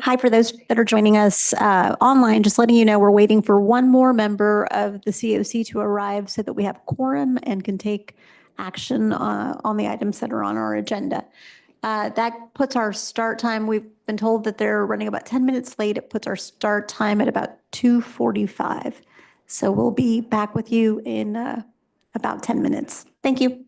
Hi, for those that are joining us online, just letting you know we're waiting for one more member of the COC to arrive so that we have quorum and can take action on the items that are on our agenda. That puts our start time, we've been told that they're running about 10 minutes late. It puts our start time at about 2:45. So we'll be back with you in about 10 minutes. Thank you.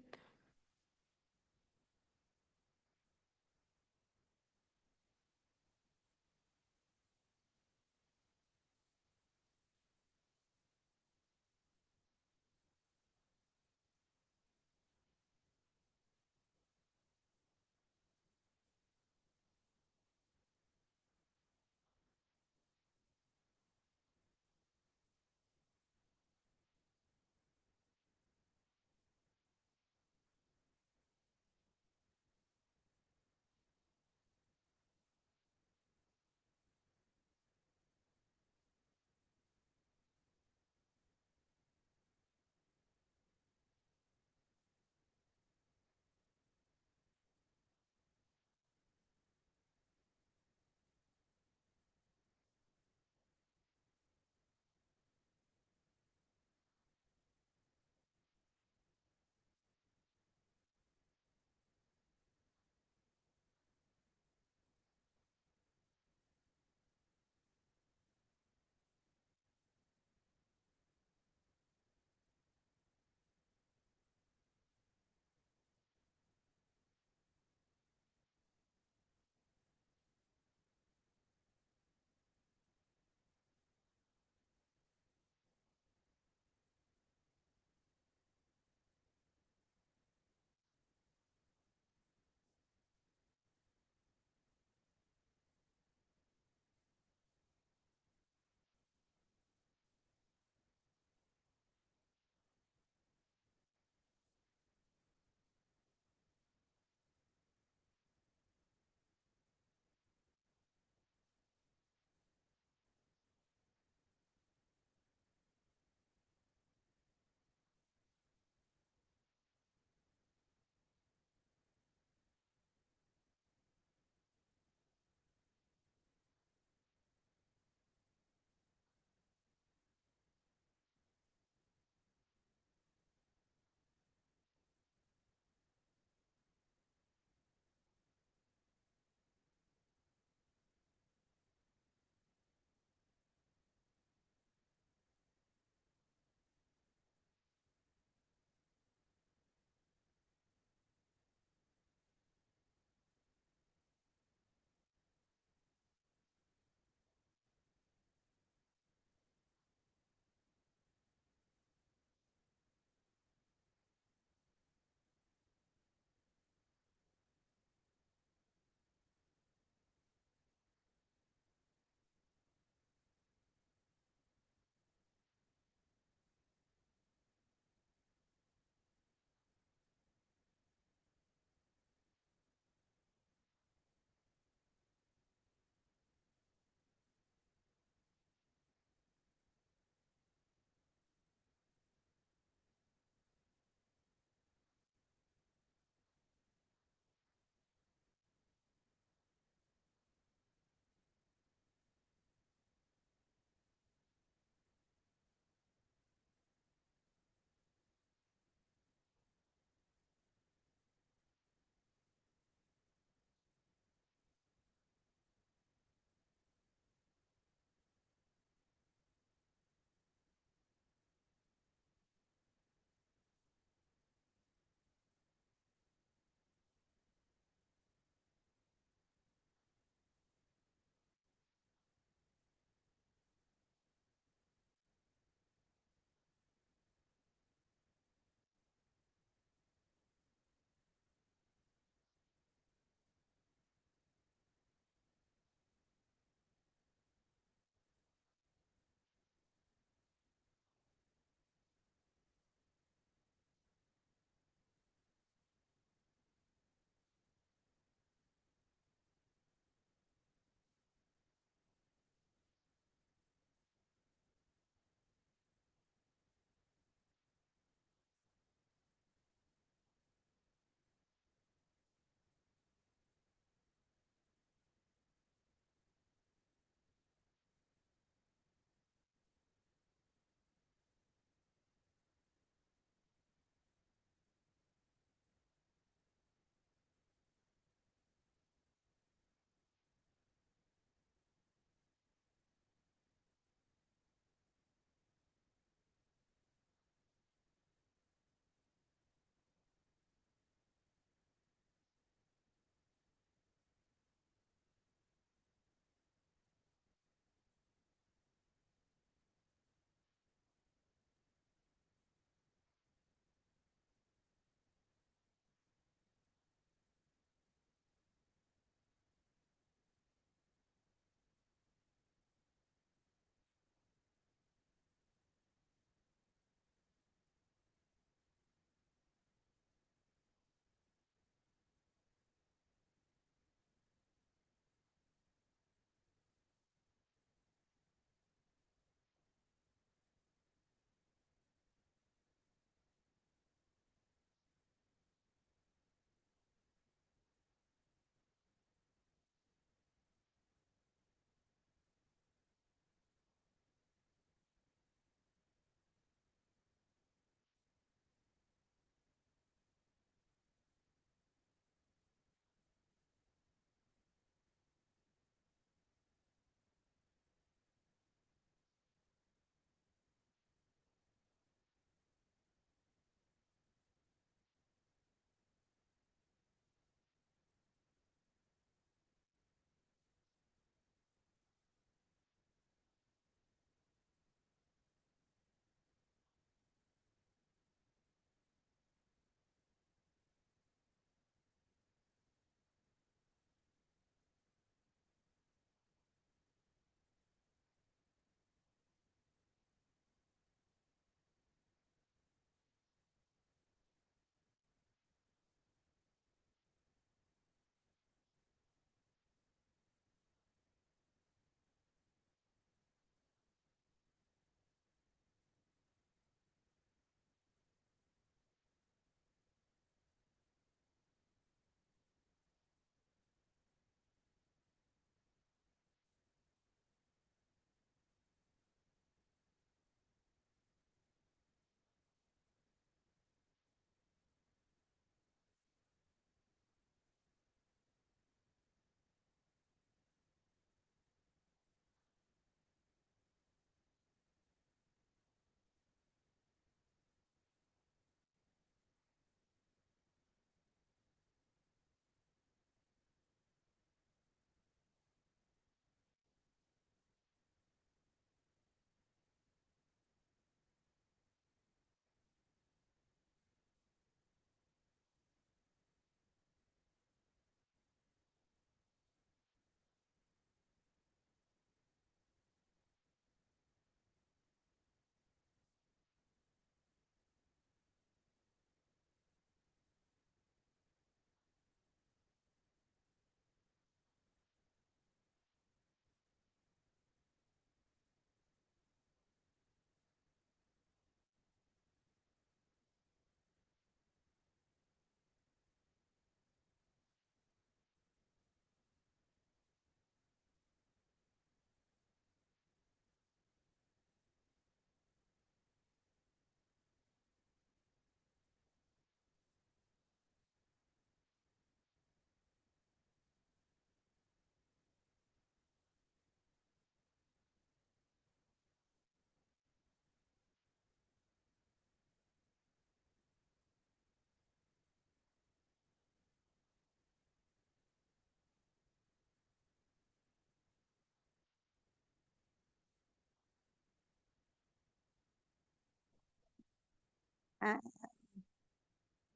All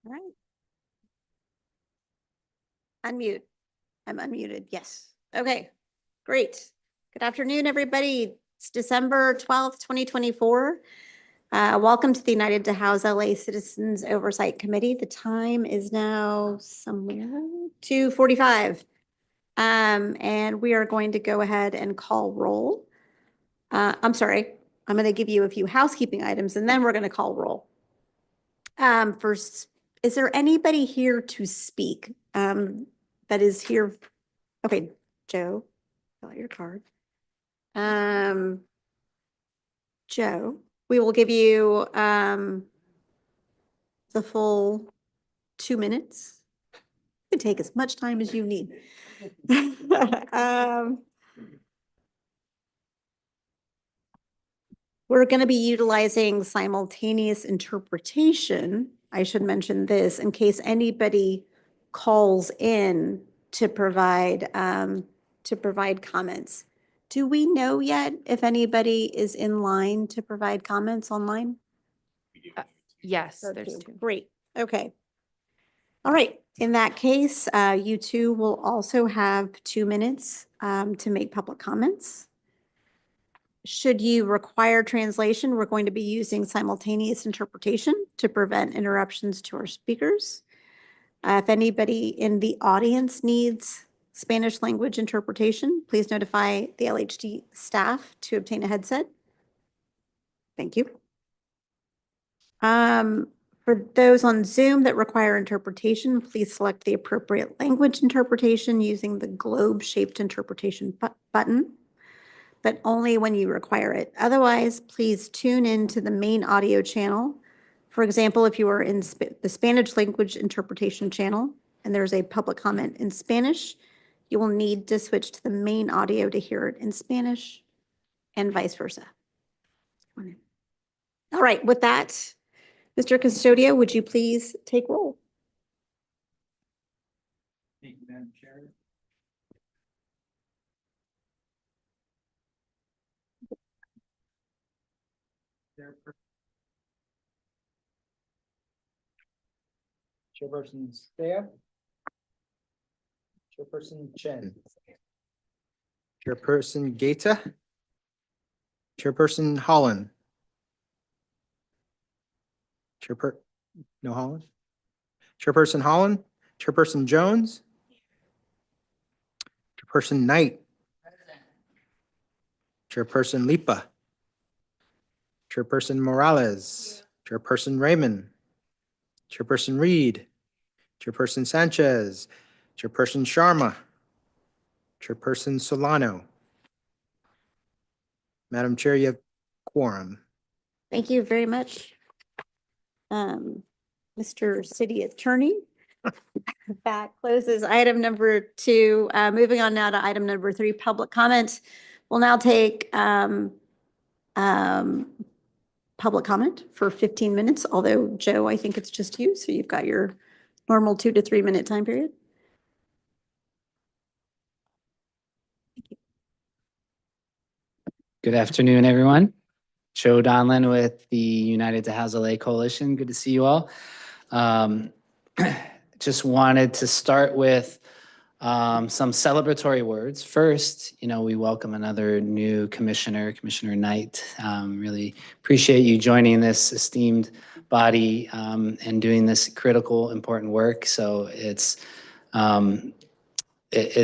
right. Unmute. I'm unmuted. Yes. Okay, great. Good afternoon, everybody. It's December 12th, 2024. Welcome to the United to House LA Citizens Oversight Committee. The time is now somewhere 2:45. And we are going to go ahead and call roll. I'm sorry, I'm going to give you a few housekeeping items and then we're going to call roll. First, is there anybody here to speak that is here? Okay, Joe, fill out your card. Joe, we will give you the full 2 minutes. You can take as much time as you need. We're going to be utilizing simultaneous interpretation. I should mention this in case anybody calls in to provide comments. Do we know yet if anybody is in line to provide comments online? Yes, there's two. Great. Okay. All right. In that case, you two will also have 2 minutes to make public comments. Should you require translation, we're going to be using simultaneous interpretation to prevent interruptions to our speakers. If anybody in the audience needs Spanish language interpretation, please notify the LHD staff to obtain a headset. Thank you. For those on Zoom that require interpretation, please select the appropriate language interpretation using the globe-shaped interpretation button, but only when you require it. Otherwise, please tune in to the main audio channel. For example, if you are in the Spanish language interpretation channel and there's a public comment in Spanish, you will need to switch to the main audio to hear it in Spanish and vice versa. All right, with that, Mr. Custodio, would you please take roll? Thank you, Madam Chair. Chairperson Stea. Chairperson Chen. Chairperson Gaeta. Chairperson Holland. No Holland. Chairperson Holland. Chairperson Jones. Chairperson Knight. Chairperson Lipa. Chairperson Morales. Chairperson Raymond. Chairperson Reed. Chairperson Sanchez. Chairperson Sharma. Chairperson Solano. Madam Chair, you have quorum. Thank you very much. Mr. City Attorney. That closes item number 2. Moving on now to item number 3, public comment. We'll now take public comment for 15 minutes, although Joe, I think it's just you, so you've got your normal 2 to 3 minute time period. Good afternoon, everyone. Joe Donlin with the United to House LA Coalition. Good to see you all. Just wanted to start with some celebratory words. First, we welcome another new commissioner, Commissioner Knight. Really appreciate you joining this esteemed body and doing this critical, important work. So it's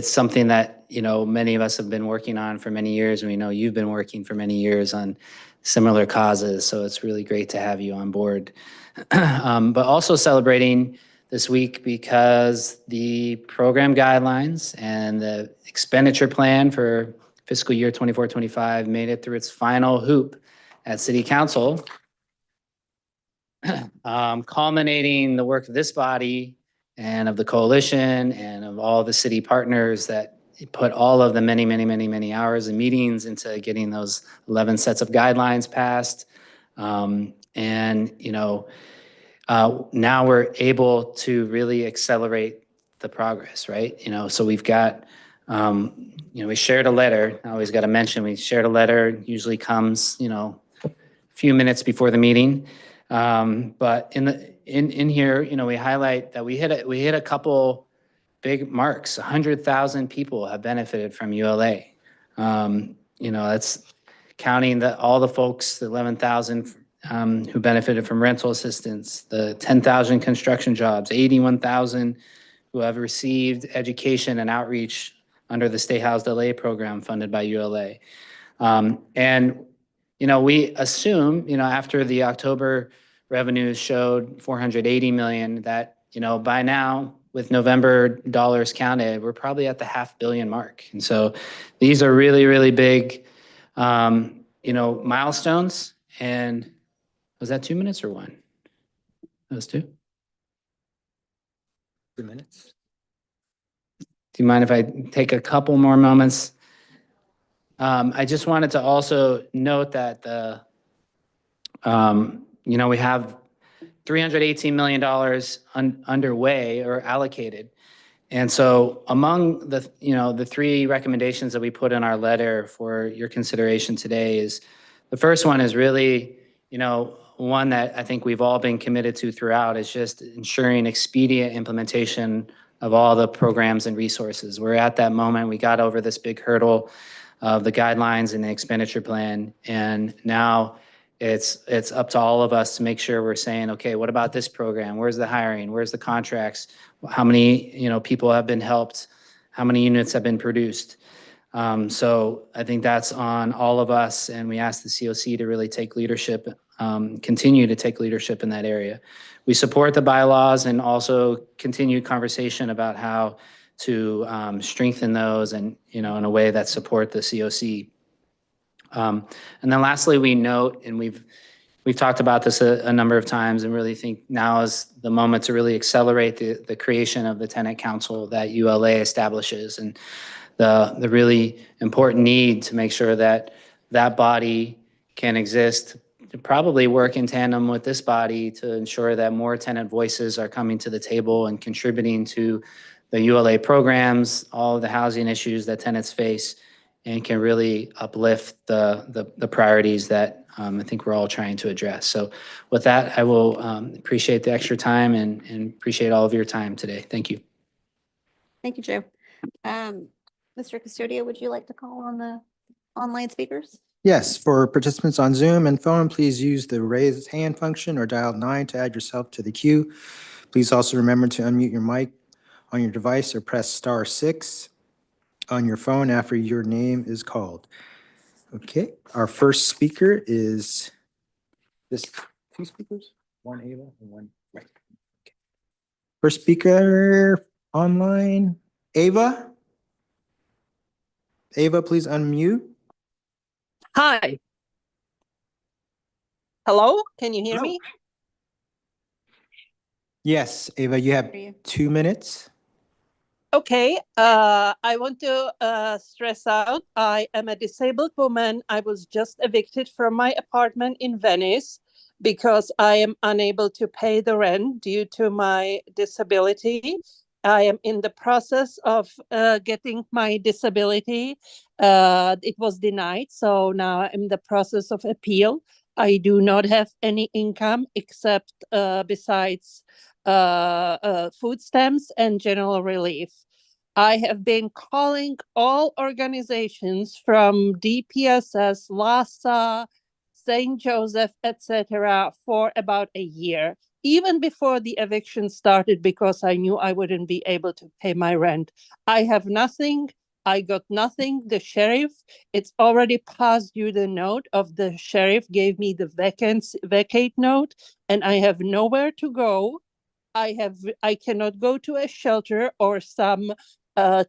something that, many of us have been working on for many years. And we know you've been working for many years on similar causes. So it's really great to have you on board. But also celebrating this week because the program guidelines and the expenditure plan for fiscal year 24-25 made it through its final hoop at City Council, culminating the work of this body and of the coalition and of all the city partners that put all of the many hours and meetings into getting those 11 sets of guidelines passed. Now we're able to really accelerate the progress, right? So we've got, we shared a letter. I always got to mention, we shared a letter, usually comes, a few minutes before the meeting. But in here, you know, we highlight that we hit a couple big marks. 100,000 people have benefited from ULA. You know, that's counting all the folks, the 11,000 who benefited from rental assistance, the 10,000 construction jobs, 81,000 who have received education and outreach under the State Housed LA program funded by ULA. And, you know, we assume, you know, after the October revenues showed 480 million, that, you know, by now, with November dollars counted, we're probably at the $500 million mark. And so these are really, really big, you know, milestones. And was that 2 minutes or 1? That was 2? 2 minutes. Do you mind if I take a couple more moments? I just wanted to also note that you know, we have $318 million underway or allocated. And so among the, you know, the 3 recommendations that we put in our letter for your consideration today is, the first one is really, you know, one that I think we've all been committed to throughout, is just ensuring expedient implementation of all the programs and resources. We're at that moment. We got over this big hurdle of the guidelines and the expenditure plan. And now it's up to all of us to make sure we're saying, okay, what about this program? Where's the hiring? Where's the contracts? How many, you know, people have been helped? How many units have been produced? So I think that's on all of us, and we ask the COC to really take leadership, continue to take leadership in that area. We support the bylaws and also continued conversation about how to strengthen those, and, you know, in a way that support the COC. And then lastly, we note, and we've talked about this a number of times, and really think now is the moment to really accelerate the creation of the tenant council that ULA establishes, and the really important need to make sure that that body can exist, to probably work in tandem with this body to ensure that more tenant voices are coming to the table and contributing to the ULA programs, all of the housing issues that tenants face, and can really uplift the priorities that I think we're all trying to address. So with that, I will appreciate the extra time and appreciate all of your time today. Thank you. Thank you, Joe. Mr. Custodio, would you like to call on the online speakers? Yes, for participants on Zoom and phone, please use the raise hand function or dial 9 to add yourself to the queue. Please also remember to unmute your mic on your device or press *6 on your phone after your name is called. Okay, our first speaker is this 2 speakers, 1 Ava and 1 right. Okay. First speaker online, Ava. Ava, please unmute. Hi. Hello, can you hear me? Yes, Ava, you have 2 minutes. Okay, I want to stress out, I am a disabled woman. I was just evicted from my apartment in Venice because I am unable to pay the rent due to my disability. I am in the process of getting my disability. It was denied, so now I'm in the process of appeal. I do not have any income except besides food stamps and general relief. I have been calling all organizations from DPSS, LASA, St. Joseph, etc. for about a year, even before the eviction started, because I knew I wouldn't be able to pay my rent. I have nothing. I got nothing. The sheriff, it's already past due. The note of the sheriff gave me the vacate note, and I have nowhere to go. I cannot go to a shelter or some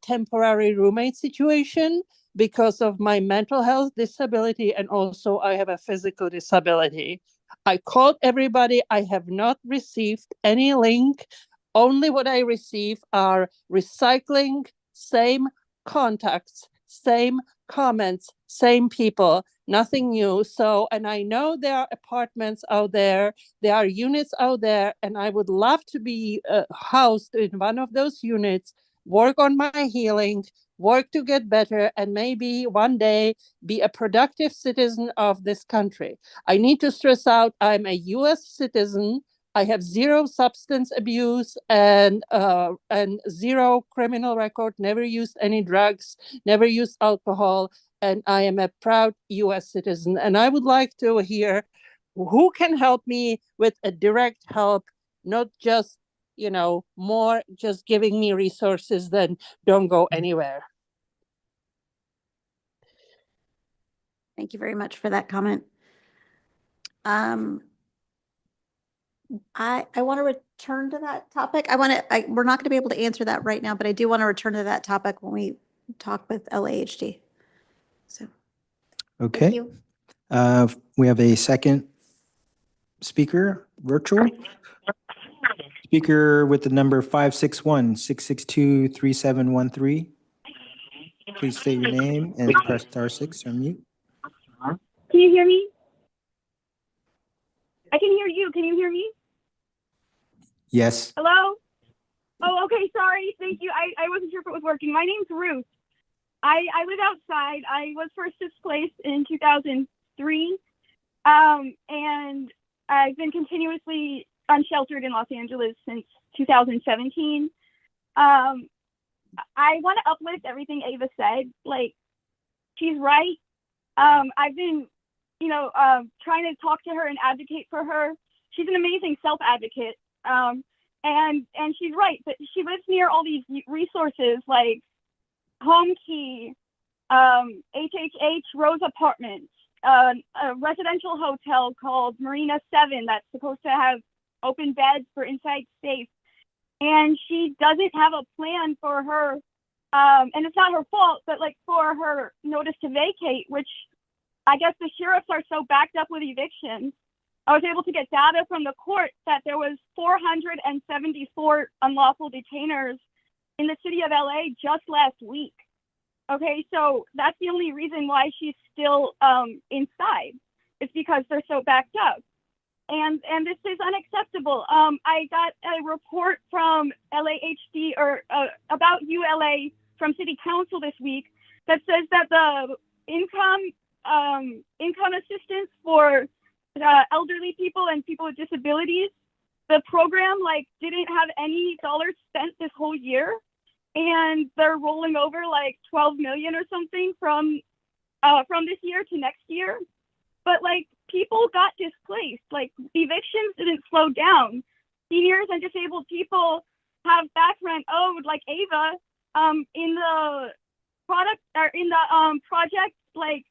temporary roommate situation because of my mental health disability, and also I have a physical disability. I called everybody. I have not received any link. Only what I receive are recycling, same contacts, same comments, same people, nothing new. So, and I know there are apartments out there, there are units out there, and I would love to be housed in one of those units, work on my healing, work to get better, and maybe one day be a productive citizen of this country. I need to stress out I'm a US citizen. I have zero substance abuse and zero criminal record, never used any drugs, never used alcohol, and I am a proud US citizen. And I would like to hear who can help me with a direct help, not just, more just giving me resources that don't go anywhere. Thank you very much for that comment. I want to return to that topic. We're not going to be able to answer that right now, but I do want to return to that topic when we talk with LAHD. So, thank Okay. you. We have a second speaker, virtual. Speaker with the number 561-662-3713. Please state your name and press *6 or mute. Can you hear me? I can hear you. Can you hear me? Yes. Hello? Oh, okay. Sorry. Thank you. I wasn't sure if it was working. My name's Ruth. I live outside. I was first displaced in 2003. And I've been continuously unsheltered in Los Angeles since 2017. I want to uplift everything Ava said. Like, she's right. I've been, trying to talk to her and advocate for her. She's an amazing self-advocate. And she's right, but she lives near all these resources like Home Key, HHH Rose Apartments, a residential hotel called Marina 7 that's supposed to have open beds for inside safe. And she doesn't have a plan for her, and it's not her fault, but like for her notice to vacate, which I guess the sheriffs are so backed up with evictions. I was able to get data from the court that there was 474 unlawful detainers in the city of LA just last week. Okay, so that's the only reason why she's still inside. It's because they're so backed up. And this is unacceptable. I got a report from LAHD or about ULA from City Council this week that says that the income assistance for elderly people and people with disabilities, the program didn't have any dollars spent this whole year, and they're rolling over like 12 million or something from this year to next year. But people got displaced. Evictions didn't slow down. Seniors and disabled people have back rent owed, like Ava, in the product or in the project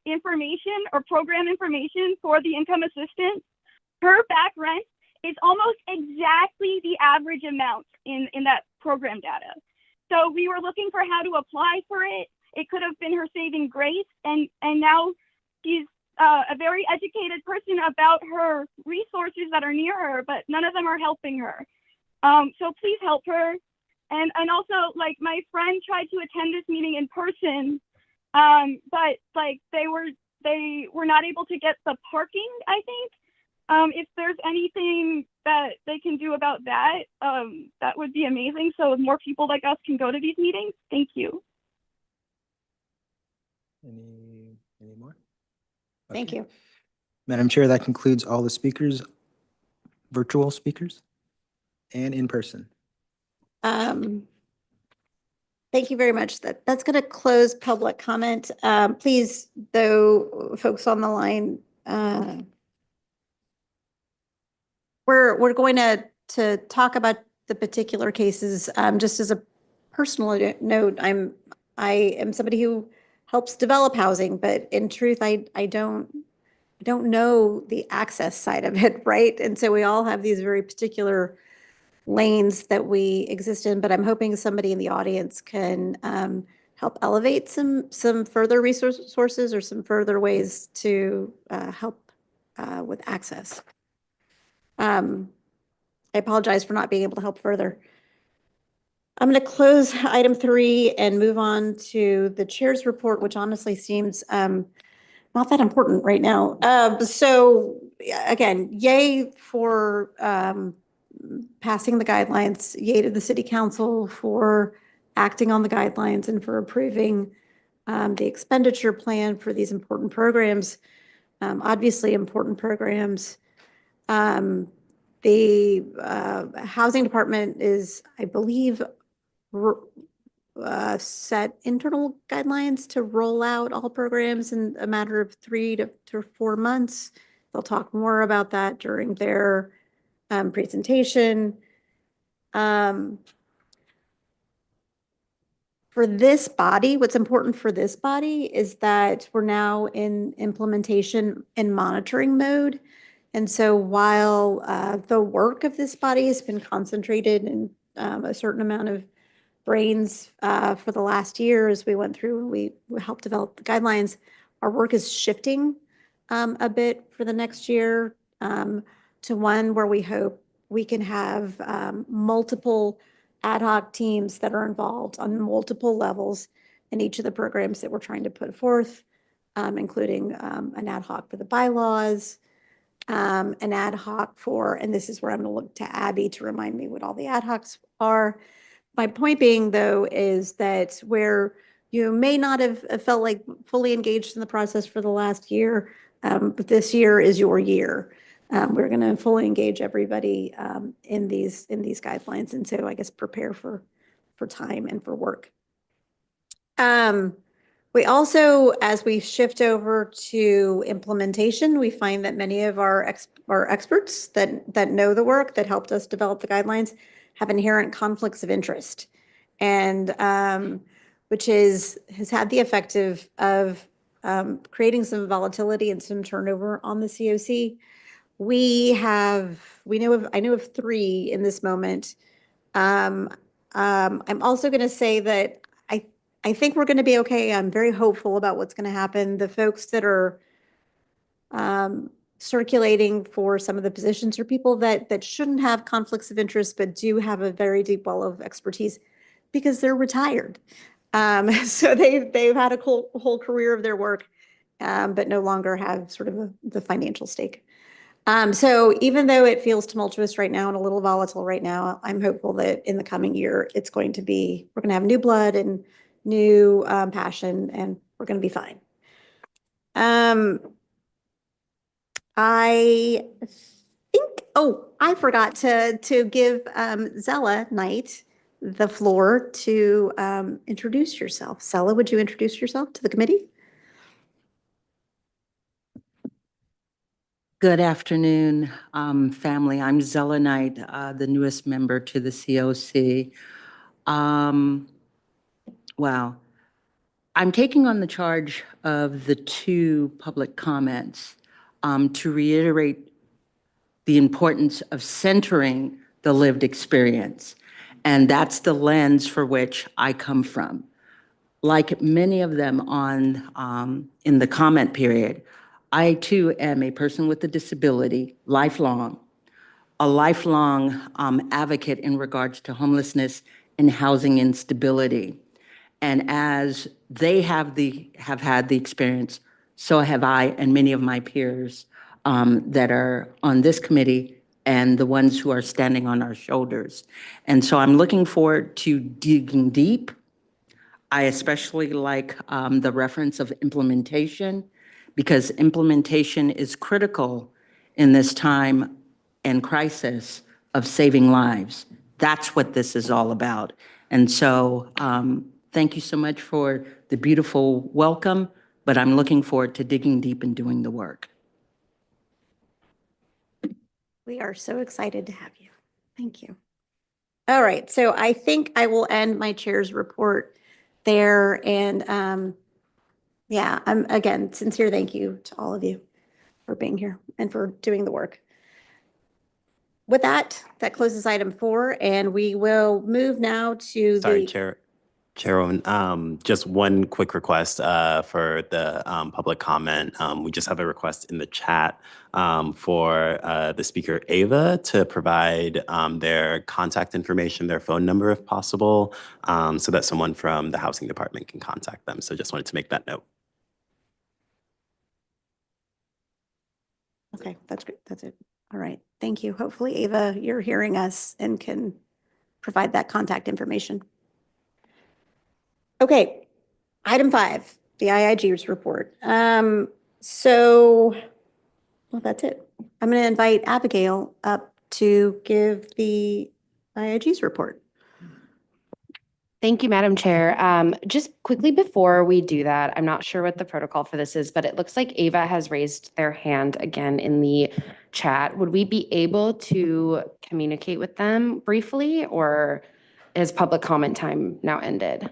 information or program information for the income assistance. Her back rent is almost exactly the average amount in that program data. So we were looking for how to apply for it. It could have been her saving grace, and now she's a very educated person about her resources that are near her, but none of them are helping her. So please help her. And also, my friend tried to attend this meeting in person, but they were not able to get the parking, I think. If there's anything that they can do about that, that would be amazing. So more people like us can go to these meetings. Thank you. Any more? Thank Okay. you. Madam Chair, that concludes all the speakers, virtual speakers and in person. Thank you very much. That's going to close public comment. Please, though, folks on the line, we're going to talk about the particular cases. Just as a personal note, I am somebody who helps develop housing, but in truth, I don't know the access side of it, right? And so we all have these very particular lanes that we exist in, but I'm hoping somebody in the audience can help elevate some further resources or some further ways to help with access. I apologize for not being able to help further. I'm going to close item 3 and move on to the chair's report, which honestly seems not that important right now. So again, yay for passing the guidelines, yay to the city council for acting on the guidelines and for approving the expenditure plan for these important programs, obviously important programs. The housing department is, I believe, set internal guidelines to roll out all programs in a matter of 3 to 4 months. They'll talk more about that during their presentation. For this body, what's important for this body is that we're now in implementation and monitoring mode. And so while the work of this body has been concentrated in a certain amount of brains for the last year as we went through, we helped develop the guidelines, our work is shifting a bit for the next year to one where we hope we can have multiple ad hoc teams that are involved on multiple levels in each of the programs that we're trying to put forth, including an ad hoc for the bylaws, an ad hoc for, and this is where I'm going to look to Abby to remind me what all the ad hocs are. My point being, though, is that where you may not have felt like fully engaged in the process for the last year, but this year is your year. We're going to fully engage everybody in these guidelines, and so I guess prepare for time and for work. We also, as we shift over to implementation, we find that many of our experts that know the work, that helped us develop the guidelines, have inherent conflicts of interest, and which has had the effect of creating some volatility and some turnover on the COC. I know of 3 in this moment. I'm also going to say that I think we're going to be okay. I'm very hopeful about what's going to happen. The folks that are circulating for some of the positions are people that shouldn't have conflicts of interest, but do have a very deep well of expertise because they're retired. So they've had a whole career of their work, but no longer have sort of the financial stake. So even though it feels tumultuous right now and a little volatile right now, I'm hopeful that in the coming year, we're going to have new blood and new passion, and we're going to be fine. I think, I forgot to give Zella Knight the floor to introduce yourself. Zella, would you introduce yourself to the committee? Good afternoon, family. I'm Zella Knight, the newest member to the COC. Wow. I'm taking on the charge of the 2 public comments to reiterate the importance of centering the lived experience. And that's the lens for which I come from. Like many of them in the comment period, I too am a person with a disability, a lifelong advocate in regards to homelessness and housing instability. And as they have had the experience, so have I and many of my peers that are on this committee and the ones who are standing on our shoulders. And so I'm looking forward to digging deep. I especially like the reference of implementation, because implementation is critical in this time and crisis of saving lives. That's what this is all about. And so thank you so much for the beautiful welcome, but I'm looking forward to digging deep and doing the work. We are so excited to have you. Thank you. All right, so I think I will end my chair's report there. And yeah, again, sincere thank you to all of you for being here and for doing the work. With that closes item 4, and we will move now to Chairwoman, just one quick request for the public comment. We just have a request in the chat for the speaker, Ava, to provide their contact information, their phone number if possible, so that someone from the housing department can contact them. So just wanted to make that note. Okay, that's great. That's it. All right, thank you. Hopefully, Ava, you're hearing us and can provide that contact information. Okay, item 5, the IIG's report. So, well, that's it. I'm going to invite Abigail up to give the IIG's report. Thank you, Madam Chair. Just quickly before we do that, I'm not sure what the protocol for this is, but it looks like Ava has raised their hand again in the chat. Would we be able to communicate with them briefly, or is public comment time now ended?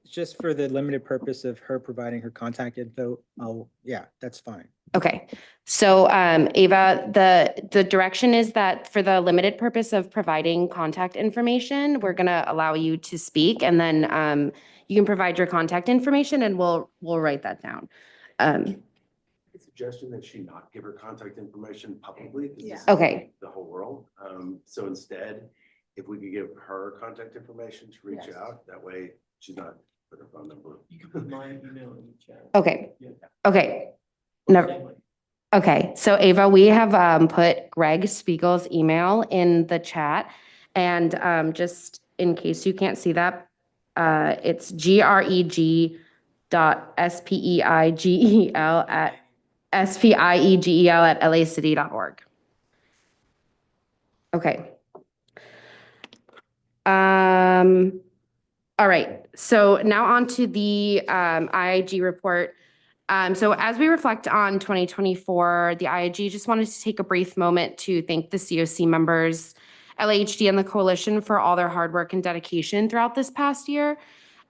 Just for the limited purpose of her providing her contact info, yeah, that's fine. Okay, so Ava, the direction is that for the limited purpose of providing contact information, we're gonna allow you to speak, and then you can provide your contact information and we'll write that down. Suggestion that she not give her contact information publicly. Yeah. Okay. The whole world. So instead, if we could give her contact information to reach Yes. out, that way she's not put her phone number. You can put my email in the chat. Okay, Yeah. okay. No. Okay, so Ava, we have put Greg Spiegel's email in the chat, and just in case you can't see that, it's greg.spiegel@laCity.org. Okay. All right, so now on to the IIG report. So as we reflect on 2024, the IIG just wanted to take a brief moment to thank the COC members, LAHD, and the coalition for all their hard work and dedication throughout this past year.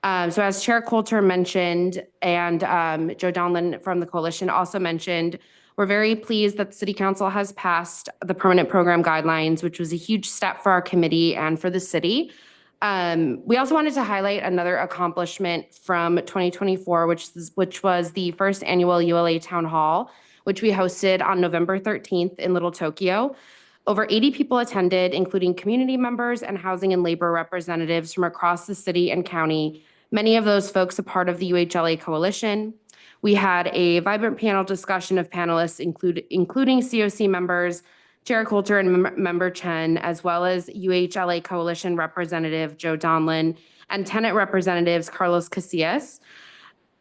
So as Chair Coulter mentioned, and Joe Donlin from the coalition also mentioned, we're very pleased that the City Council has passed the permanent program guidelines, which was a huge step for our committee and for the city. We also wanted to highlight another accomplishment from 2024, which was the first annual ULA Town Hall, which we hosted on November 13th in Little Tokyo. Over 80 people attended, including community members and housing and labor representatives from across the city and county, many of those folks a part of the UHLA coalition. We had a vibrant panel discussion of panelists, including COC members, Chair Coulter and Member Chen, as well as UHLA Coalition Representative Joe Donlin and tenant representatives Carlos Casillas.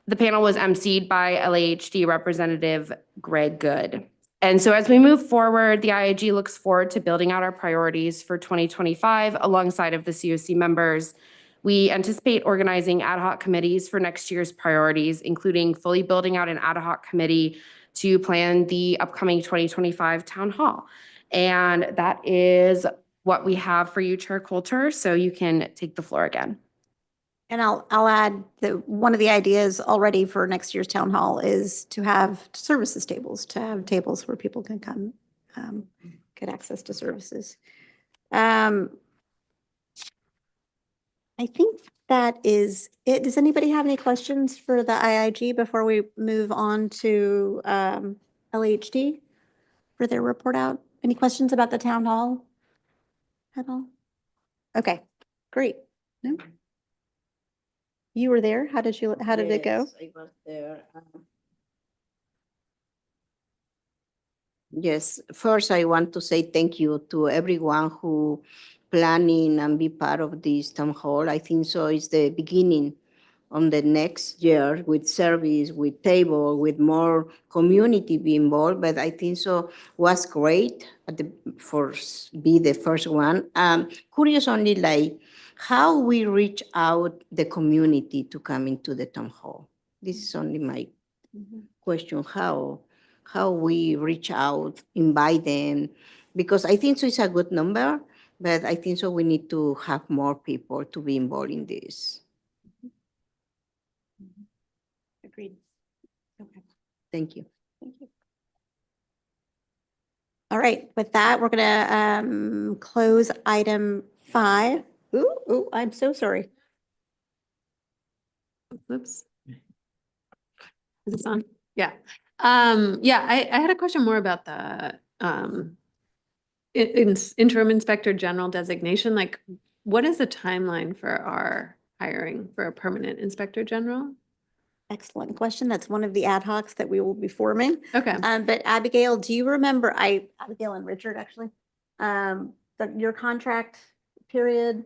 The panel was emceed by LAHD Representative Greg Good. And so as we move forward, the IIG looks forward to building out our priorities for 2025 alongside of the COC members. We anticipate organizing ad hoc committees for next year's priorities, including fully building out an ad hoc committee to plan the upcoming 2025 town hall. And that is what we have for you, Chair Coulter, so you can take the floor again. And I'll add that one of the ideas already for next year's town hall is to have services tables, to have tables where people can come get access to services. I think that is it. Does anybody have any questions for the IIG before we move on to LAHD for their report out? Any questions about the town hall at all? Okay, great. No? You were there. How did it go? Yes, I was there. Yes, first I want to say thank you to everyone who planning and be part of this town hall. I think so it's the beginning on the next year with service, with table, with more community be involved. But I think so was great for be the first one. Curious only like how we reach out the community to come into the town hall. This is only my question, how we reach out, invite them, because I think so it's a good number, but I think so we need to have more people to be involved in this. Agreed. Okay. Thank you. Thank you. All right, with that, we're gonna close item 5. Ooh, I'm so sorry. Oops. Is this on? Yeah. Yeah, I had a question more about the Interim Inspector General designation. Like, what is the timeline for our hiring for a permanent Inspector General? Excellent question. That's one of the ad hocs that we will be forming. Okay. But Abigail, do you remember, Abigail and Richard actually, your contract period?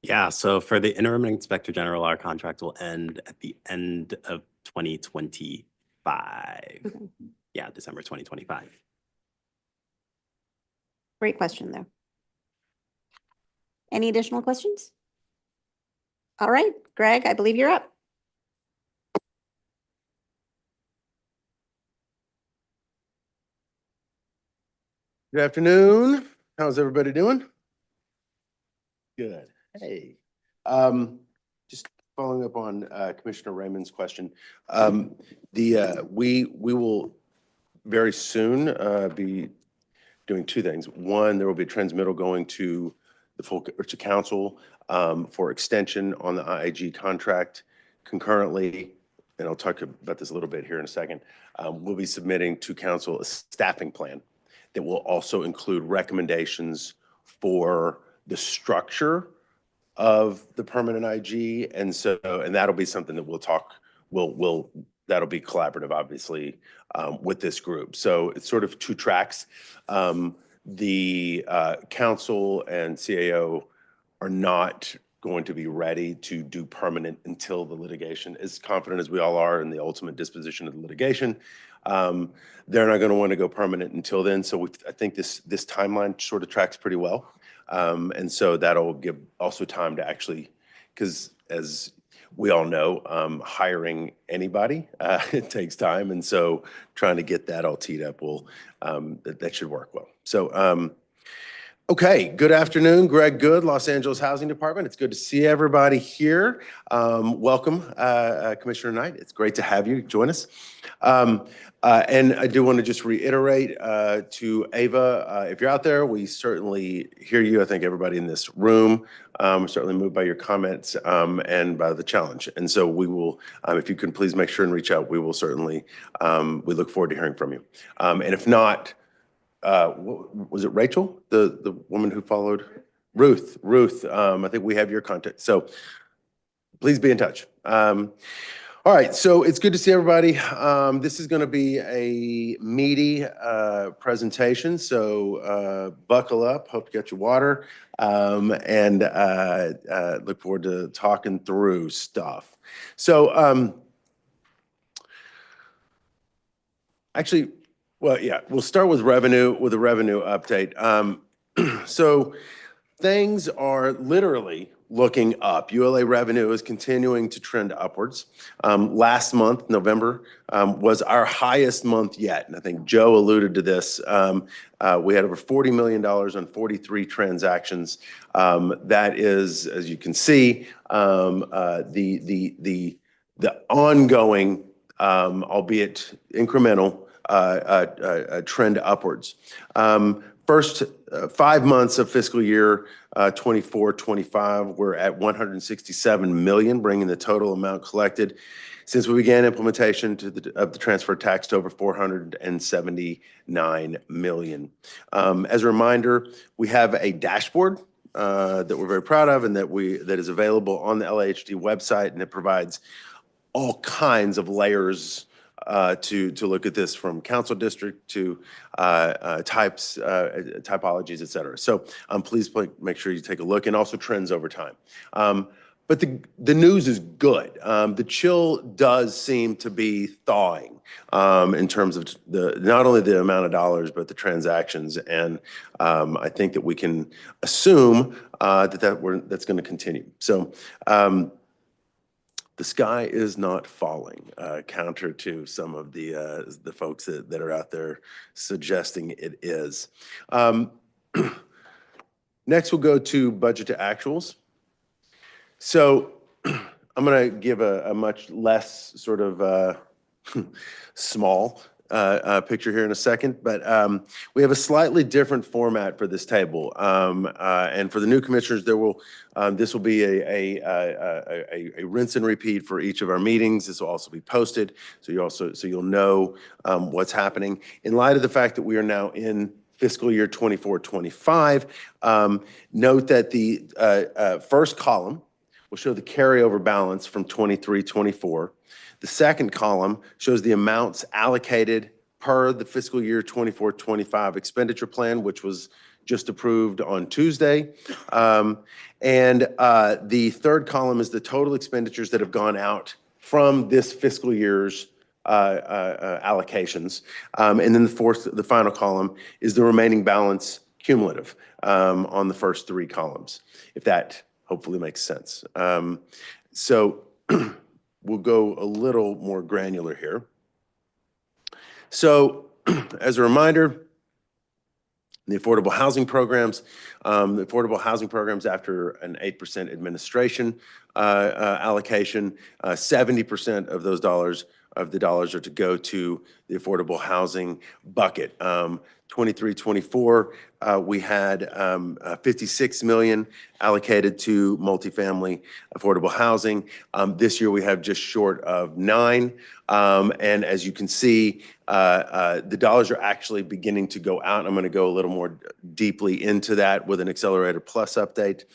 Yeah, so for the Interim Inspector General, our contract will end at the end of 2025. Okay. Yeah, December 2025. Great question, though. Any additional questions? All right, Greg, I believe you're up. Good afternoon. How's everybody doing? Good. Hey. Just following up on Commissioner Raymond's question. We will very soon be doing two things. One, there will be a transmittal going to the full, or to council for extension on the IIG contract. Concurrently, and I'll talk about this a little bit here in a second, we'll be submitting to council a staffing plan that will also include recommendations for the structure of the permanent IG. And that'll be something that that'll be collaborative, obviously, with this group. So it's sort of two tracks. The council and CAO are not going to be ready to do permanent until the litigation, as confident as we all are in the ultimate disposition of the litigation. They're not going to want to go permanent until then. So I think this timeline sort of tracks pretty well. And so that'll give also time to actually, because as we all know, hiring anybody, it takes time. And so trying to get that all teed up that should work well. So, okay, good afternoon. Greg Good, Los Angeles Housing Department. It's good to see everybody here. Welcome, Commissioner Knight. It's great to have you join us. And I do want to just reiterate to Ava, if you're out there, we certainly hear you. I think everybody in this room certainly moved by your comments and by the challenge. And so we will, if you can please make sure and reach out, we will certainly, we look forward to hearing from you. And if not, was it Rachel, the woman who followed? Ruth, I think we have your contact. So please be in touch. All right, so it's good to see everybody. This is going to be a meaty presentation, so buckle up. Hope you got your water, and look forward to talking through stuff. So actually, well, yeah, we'll start with revenue, with a revenue update. So things are literally looking up. ULA revenue is continuing to trend upwards. Last month, November, was our highest month yet. And I think Joe alluded to this. We had over $40 million on 43 transactions. That is, as you can see, the ongoing, albeit incremental, trend upwards. First 5 months of fiscal year 24-25, we're at $167 million, bringing the total amount collected since we began implementation of the transfer tax to over $479 million. As a reminder, we have a dashboard that we're very proud of and that is available on the LAHD website, and it provides all kinds of layers to look at this, from council district to types, typologies, et cetera. So please make sure you take a look, and also trends over time. But the news is good. The chill does seem to be thawing in terms of not only the amount of dollars, but the transactions. And I think that we can assume that's going to continue. So the sky is not falling, counter to some of the folks that are out there suggesting it is. Next, we'll go to budget to actuals. So I'm going to give a much less sort of small picture here in a second, but we have a slightly different format for this table. And for the new commissioners, this will be a rinse and repeat for each of our meetings. This will also be posted, so you'll know what's happening. In light of the fact that we are now in fiscal year 24-25, note that the first column will show the carryover balance from 23-24. The second column shows the amounts allocated per the fiscal year 24-25 expenditure plan, which was just approved on Tuesday. The third column is the total expenditures that have gone out from this fiscal year's allocations. And then the final column is the remaining balance cumulative on the first three columns, if that hopefully makes sense. So we'll go a little more granular here. So as a reminder, the affordable housing programs after an 8% administration allocation, 70% of those dollars are to go to the affordable housing bucket. 23-24, we had 56 million allocated to multifamily affordable housing. This year we have just short of 9. And as you can see, the dollars are actually beginning to go out. I'm going to go a little more deeply into that with an Accelerator Plus update.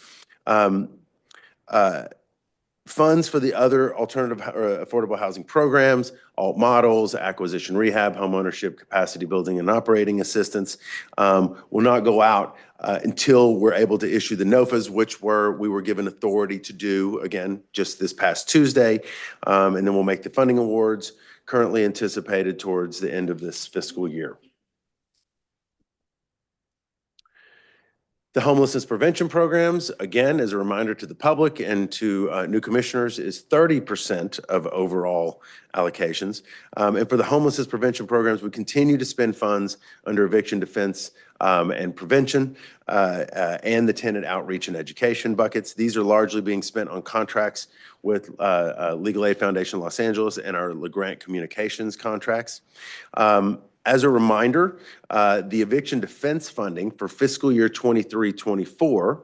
Funds for the other alternative affordable housing programs, alt models, acquisition rehab, homeownership, capacity building, and operating assistance will not go out until we're able to issue the NOFAs, which we were given authority to do, again, just this past Tuesday. And then we'll make the funding awards, currently anticipated towards the end of this fiscal year. The homelessness prevention programs, again, as a reminder to the public and to new commissioners, is 30% of overall allocations. And for the homelessness prevention programs, we continue to spend funds under eviction defense and prevention and the tenant outreach and education buckets. These are largely being spent on contracts with Legal Aid Foundation Los Angeles and our LeGrant Communications contracts. As a reminder, the eviction defense funding for fiscal year 23-24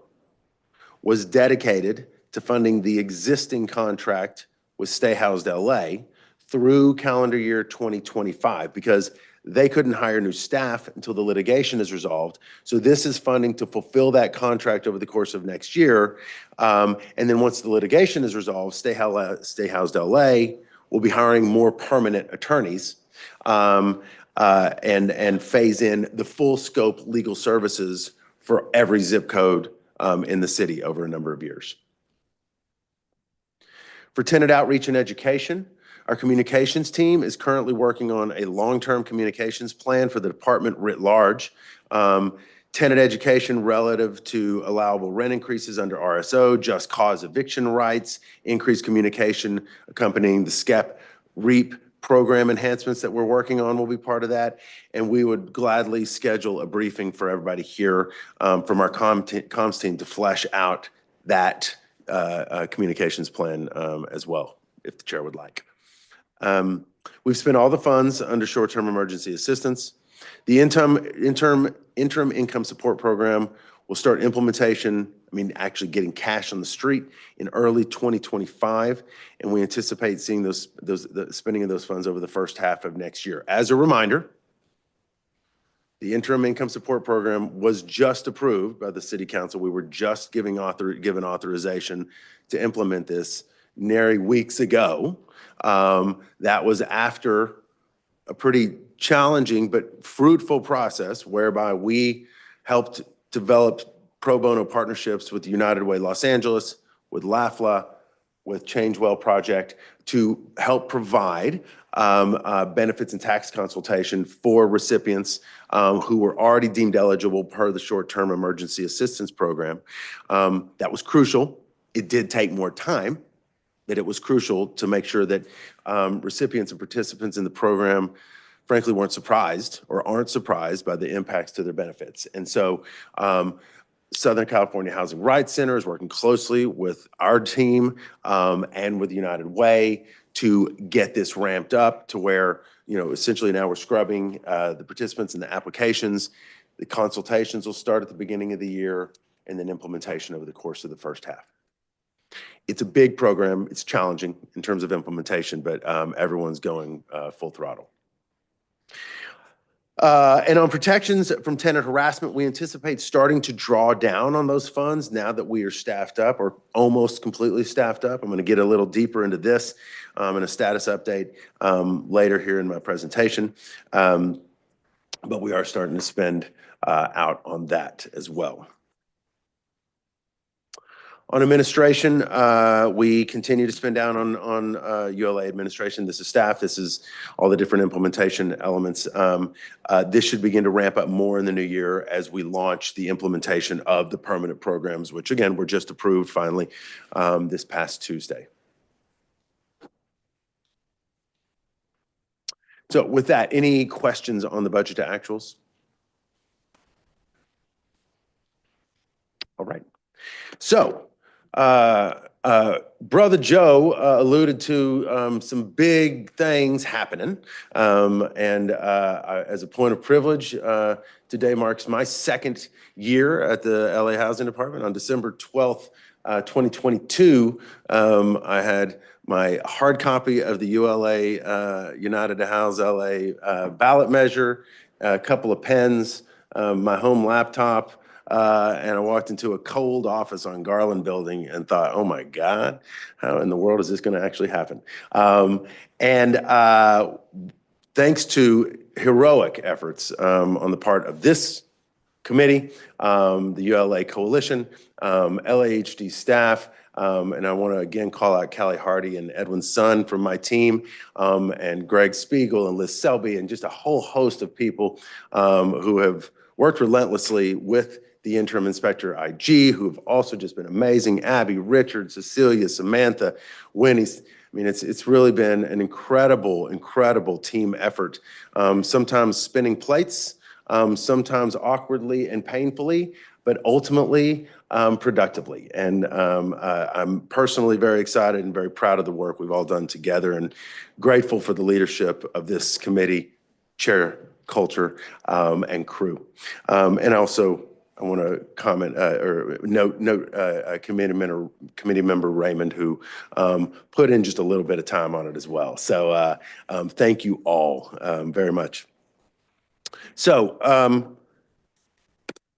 was dedicated to funding the existing contract with Stay Housed LA through calendar year 2025 because they couldn't hire new staff until the litigation is resolved. So this is funding to fulfill that contract over the course of next year. And then once the litigation is resolved, Stay Housed LA will be hiring more permanent attorneys. And phase in the full scope legal services for every zip code in the city over a number of years. For tenant outreach and education, our communications team is currently working on a long-term communications plan for the department writ large. Tenant education relative to allowable rent increases under RSO, just cause eviction rights, increased communication accompanying the SCEP REAP program enhancements that we're working on will be part of that. And we would gladly schedule a briefing for everybody here from our comms team to flesh out that communications plan as well, if the chair would like. We've spent all the funds under short-term emergency assistance. The interim income support program will start implementation, actually getting cash on the street in early 2025, and we anticipate seeing the spending of those funds over the first half of next year. As a reminder, the interim income support program was just approved by the City Council. We were just given authorization to implement this nary weeks ago. That was after a pretty challenging but fruitful process whereby we helped develop pro bono partnerships with United Way Los Angeles, with LAFLA, with Changewell Project to help provide benefits and tax consultation for recipients who were already deemed eligible per the short-term emergency assistance program. That was crucial. It did take more time, but it was crucial to make sure that recipients and participants in the program frankly weren't surprised or aren't surprised by the impacts to their benefits. And so Southern California Housing Rights Center is working closely with our team and with United Way to get this ramped up to where, essentially now we're scrubbing the participants and the applications. The consultations will start at the beginning of the year and then implementation over the course of the first half. It's a big program. It's challenging in terms of implementation, but everyone's going full throttle. And on protections from tenant harassment, we anticipate starting to draw down on those funds now that we are staffed up or almost completely staffed up. I'm going to get a little deeper into this in a status update later here in my presentation. but we are starting to spend out on that as well. On administration, we continue to spend down on ULA administration. This is staff. This is all the different implementation elements. This should begin to ramp up more in the new year as we launch the implementation of the permanent programs, which again, were just approved finally this past Tuesday. So with that, any questions on the budget to actuals? All right. So, Brother Joe alluded to some big things happening. As a point of privilege, today marks my second year at the LA Housing Department. On December 12th, 2022, I had my hard copy of the ULA United to House LA ballot measure, a couple of pens, my home laptop, and I walked into a cold office on Garland Building and thought, oh my God, how in the world is this going to actually happen? Thanks to heroic efforts on the part of this committee, the ULA Coalition, LAHD staff, and I want to again call out Callie Hardy and Edwin Sun from my team, and Greg Spiegel and Liz Selby, and just a whole host of people who have worked relentlessly with the interim inspector IG, who have also just been amazing. Abby, Richard, Cecilia, Samantha, Winnie. I mean, it's really been an incredible, incredible team effort. Sometimes spinning plates, sometimes awkwardly and painfully, but ultimately productively. And I'm personally very excited and very proud of the work we've all done together, and grateful for the leadership of this committee, Chair Coulter, and crew. And also, I want to comment or note committee member Raymond, who put in just a little bit of time on it as well. So thank you all very much. So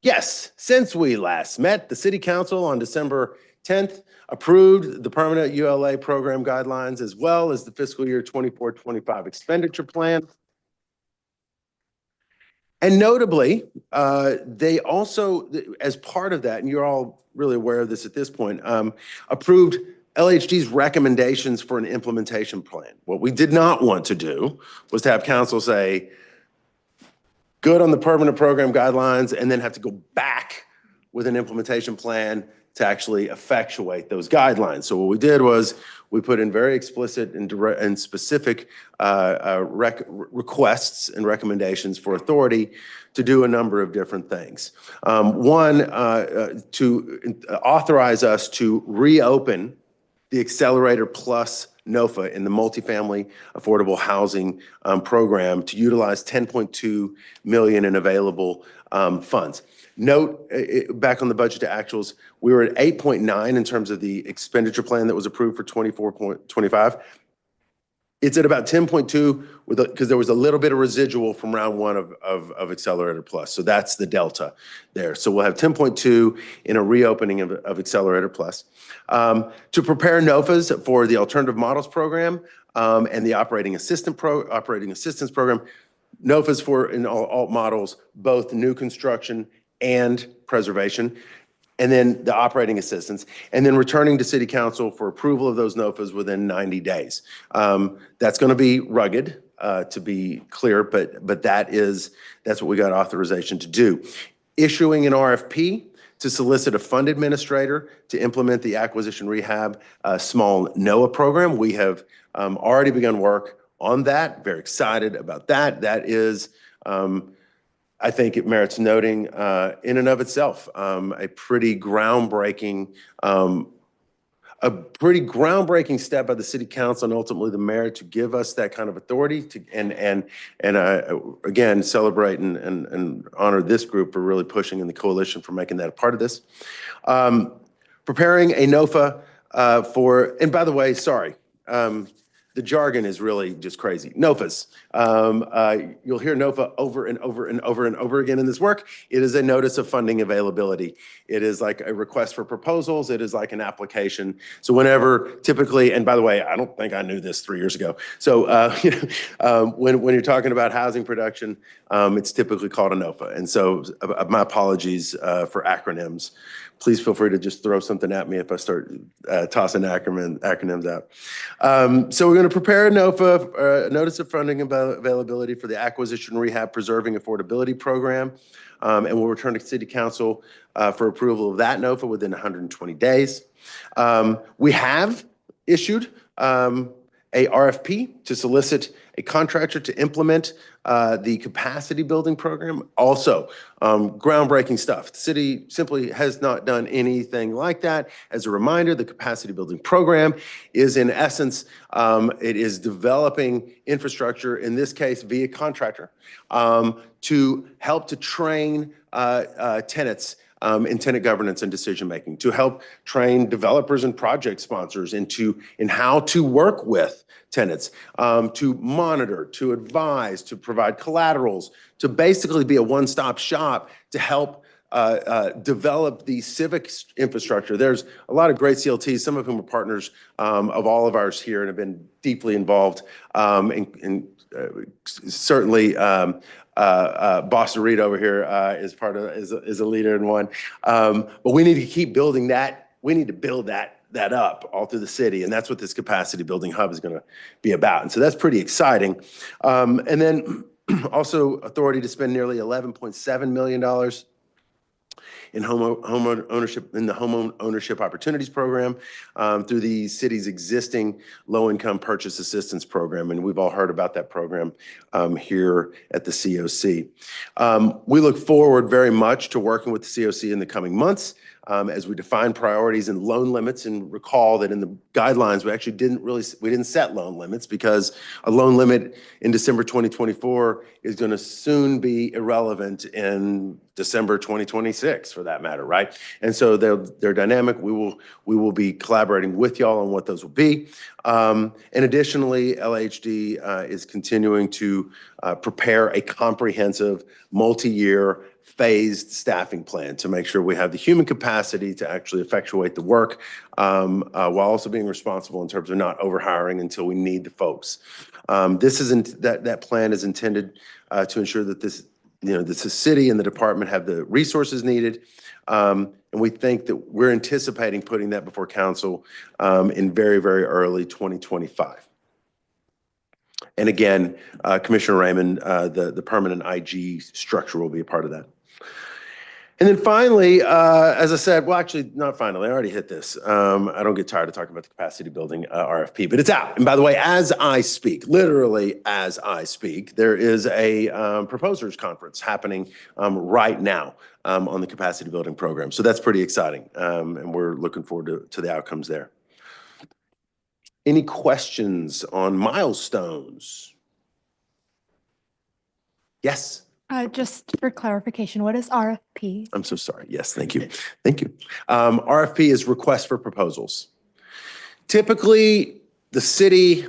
yes, since we last met, the City Council on December 10th approved the permanent ULA program guidelines as well as the fiscal year 24-25 expenditure plan. And notably, they also, as part of that, and you're all really aware of this at this point, approved LHD's recommendations for an implementation plan. What we did not want to do was to have council say, good on the permanent program guidelines, and then have to go back with an implementation plan to actually effectuate those guidelines. So what we did was we put in very explicit and direct and specific requests and recommendations for authority to do a number of different things. One, to authorize us to reopen the Accelerator Plus NOFA in the multifamily affordable housing program to utilize $10.2 million in available funds. Note, back on the budget to actuals, we were at 8.9 in terms of the expenditure plan that was approved for 24-25. It's at about 10.2 because there was a little bit of residual from round one of Accelerator Plus. So that's the delta there. So we'll have 10.2 in a reopening of Accelerator Plus. To prepare NOFAs for the Alternative Models Program and the Operating Assistance Program, NOFAs for in all models, both new construction and preservation, and then the operating assistance, and then returning to City Council for approval of those NOFAs within 90 days. That's going to be rugged, to be clear, but that's what we got authorization to do. Issuing an RFP to solicit a fund administrator to implement the acquisition rehab small NOAA program. We have already begun work on that. Very excited about that. That is, I think it merits noting in and of itself, a pretty groundbreaking step by the City Council and ultimately the mayor to give us that kind of authority to, and again, celebrate and honor this group for really pushing in the coalition for making that a part of this. Preparing a NOFA and by the way, sorry, the jargon is really just crazy. NOFAs. You'll hear NOFA over and over and over and over again in this work. It is a notice of funding availability. It is like a request for proposals. It is like an application. So whenever typically, and by the way, I don't think I knew this 3 years ago. So when you're talking about housing production, it's typically called a NOFA. And so my apologies for acronyms. Please feel free to just throw something at me if I start tossing acronyms out. So we're going to prepare a NOFA, a Notice of Funding Availability for the Acquisition, Rehab, Preserving Affordability Program, and we'll return to City Council for approval of that NOFA within 120 days. We have issued a RFP to solicit a contractor to implement the capacity building program. Also, groundbreaking stuff. The city simply has not done anything like that. As a reminder, the capacity building program is in essence, it is developing infrastructure, in this case via contractor, to help to train tenants in tenant governance and decision-making, to help train developers and project sponsors in how to work with tenants, to monitor, to advise, to provide collaterals, to basically be a one-stop shop to help develop the civic infrastructure. There's a lot of great CLTs, some of whom are partners of all of ours here and have been deeply involved in certainly Boss Reed over here is a leader in one. But we need to keep building that. We need to build that up all through the city. And that's what this capacity building hub is going to be about. And so that's pretty exciting. And then also authority to spend nearly $11.7 million in home ownership, in the home ownership opportunities program through the city's existing low-income purchase assistance program. And we've all heard about that program here at the COC. We look forward very much to working with the COC in the coming months as we define priorities and loan limits. And recall that in the guidelines, we didn't set loan limits because a loan limit in December 2024 is going to soon be irrelevant in December 2026, for that matter, right? And so they're dynamic. We will be collaborating with y'all on what those will be. And additionally, LHD is continuing to prepare a comprehensive multi-year phased staffing plan to make sure we have the human capacity to actually effectuate the work while also being responsible in terms of not overhiring until we need the folks. That plan is intended to ensure that the city and the department have the resources needed. And we think that we're anticipating putting that before council in very, very early 2025. And again, Commissioner Raymond, the permanent IG structure will be a part of that. And then finally, as I said, well, actually, not finally, I already hit this. I don't get tired of talking about the capacity building RFP, but it's out. And by the way, as I speak, literally as I speak, there is a proposers conference happening right now on the capacity building program. So that's pretty exciting. And we're looking forward to the outcomes there. Any questions on milestones? Yes. Just for clarification, what is RFP? I'm so sorry. Yes, thank you. Thank you. RFP is request for proposals. Typically, the city,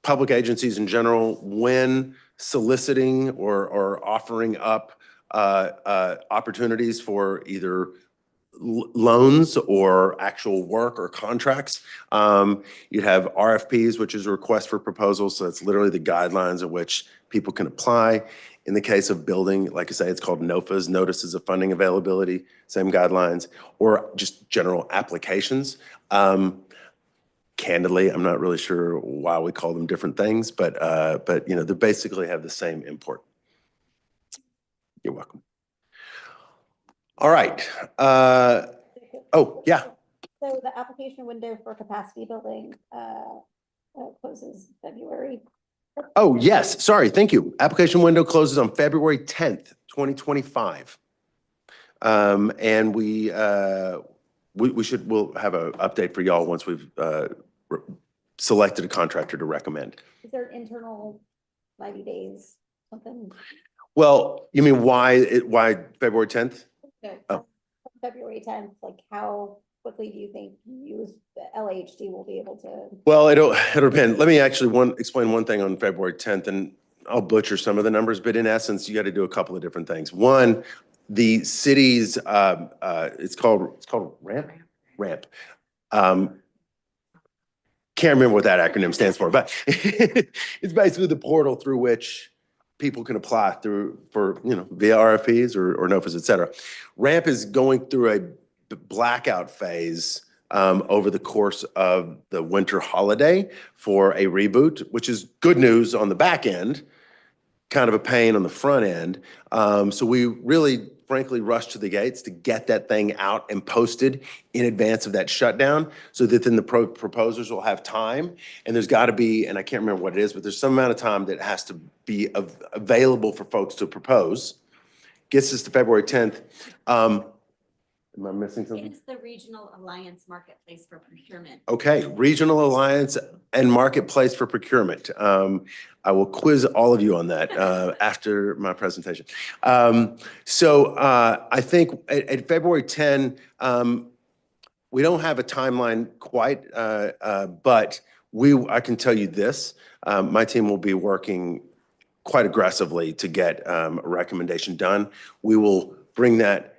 public agencies in general, when soliciting or offering up opportunities for either loans or actual work or contracts, you'd have RFPs, which is a request for proposals. So it's literally the guidelines in which people can apply. In the case of building, like I say, it's called NOFAs, Notices of Funding Availability, same guidelines, or just general applications. Candidly, I'm not really sure why we call them different things, but they basically have the same import. You're welcome. All right. Oh, yeah. So the application window for capacity building closes February. Oh, yes. Sorry. Thank you. Application window closes on February 10th, 2025. And we'll have an update for y'all once we've selected a contractor to recommend. Is there internal 90 days, something? Well, you mean why February 10th? No, Oh. February 10th, like how quickly do you think the LAHD will be able to? Well, it'll depend. Let me actually explain one thing on February 10th, and I'll butcher some of the numbers, but in essence, you got to do a couple of different things. One, the city's, it's called RAMP. Can't remember what that acronym stands for, but it's basically the portal through which people can apply for via RFPs or NOFAs, et cetera. RAMP is going through a blackout phase over the course of the winter holiday for a reboot, which is good news on the back end, kind of a pain on the front end. So we really, frankly, rushed to the gates to get that thing out and posted in advance of that shutdown so that then the proposers will have time. And there's got to be, and I can't remember what it is, but there's some amount of time that has to be available for folks to propose. Gets us to February 10th. Am I missing something? It's the Regional Alliance Marketplace for Procurement. Okay, Regional Alliance and Marketplace for Procurement. I will quiz all of you on that after my presentation. So I think at February 10, we don't have a timeline quite, but I can tell you this, my team will be working quite aggressively to get a recommendation done. We will bring that,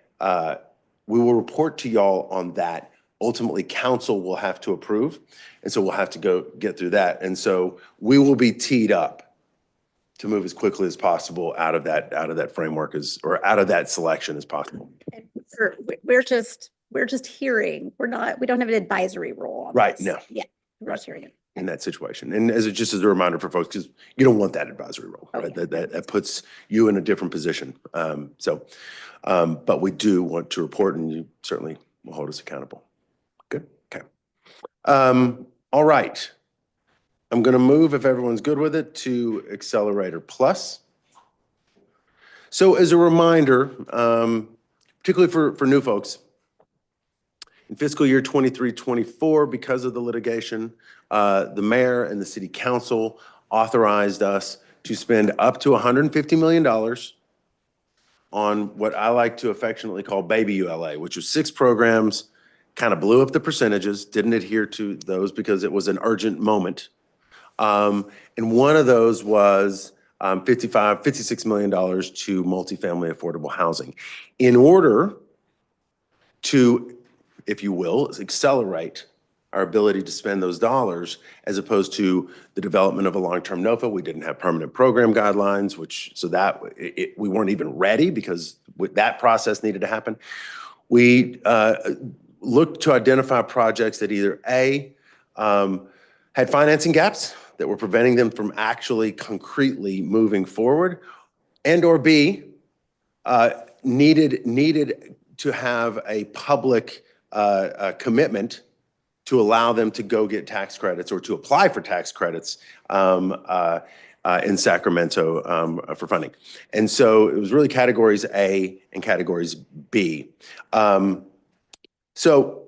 we will report to y'all on that. Ultimately, council will have to approve, and so we'll have to go get through that. And so we will be teed up to move as quickly as possible out of that framework or out of that selection as possible. And we're just hearing. We don't have an advisory role on Right, this. no. Yeah, we're just hearing it. In that situation. And just as a reminder for folks, because you don't want that advisory role, right? Okay. That puts you in a different position. But we do want to report, and you certainly will hold us accountable. Good, okay. All right. I'm gonna move, if everyone's good with it, to Accelerator Plus. So as a reminder, particularly for new folks, in fiscal year 23-24, because of the litigation, the mayor and the city council authorized us to spend up to $150 million on what I like to affectionately call baby ULA, which was 6 programs, kind of blew up the percentages, didn't adhere to those because it was an urgent moment. And one of those was $56 million to multifamily affordable housing. In order to, if you will, accelerate our ability to spend those dollars, as opposed to the development of a long-term NOFA. We didn't have permanent program guidelines, we weren't even ready because that process needed to happen. We looked to identify projects that either A, had financing gaps that were preventing them from actually concretely moving forward, and or B, needed to have a public commitment to allow them to go get tax credits or to apply for tax credits in Sacramento for funding. And so it was really categories A and categories B. So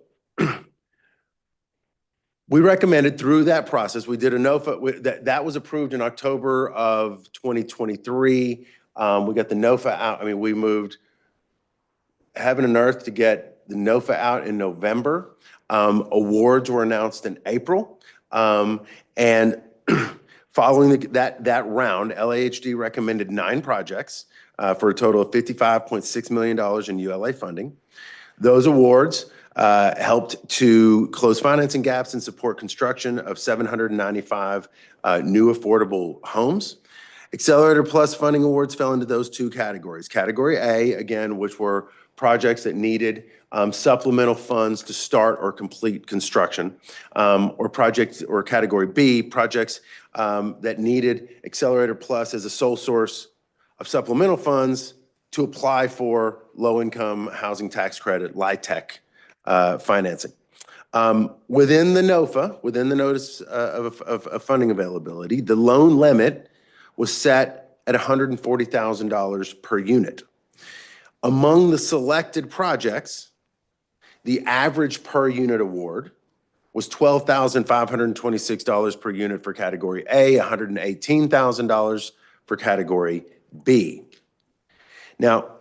we recommended through that process, we did a NOFA, that was approved in October of 2023. We got the NOFA out. I mean, we moved heaven and earth to get the NOFA out in November. Awards were announced in April. And following that round, LAHD recommended 9 projects for a total of $55.6 million in ULA funding. Those awards helped to close financing gaps and support construction of 795 new affordable homes. Accelerator Plus funding awards fell into those 2 categories. Category A, again, which were projects that needed supplemental funds to start or complete construction, or category B, projects that needed Accelerator Plus as a sole source of supplemental funds to apply for low-income housing tax credit, LIHTC financing. Within the NOFA, within the Notice of Funding Availability, the loan limit was set at $140,000 per unit. Among the selected projects, the average per unit award was $12,526 per unit for category A, $118,000 for category B. Now,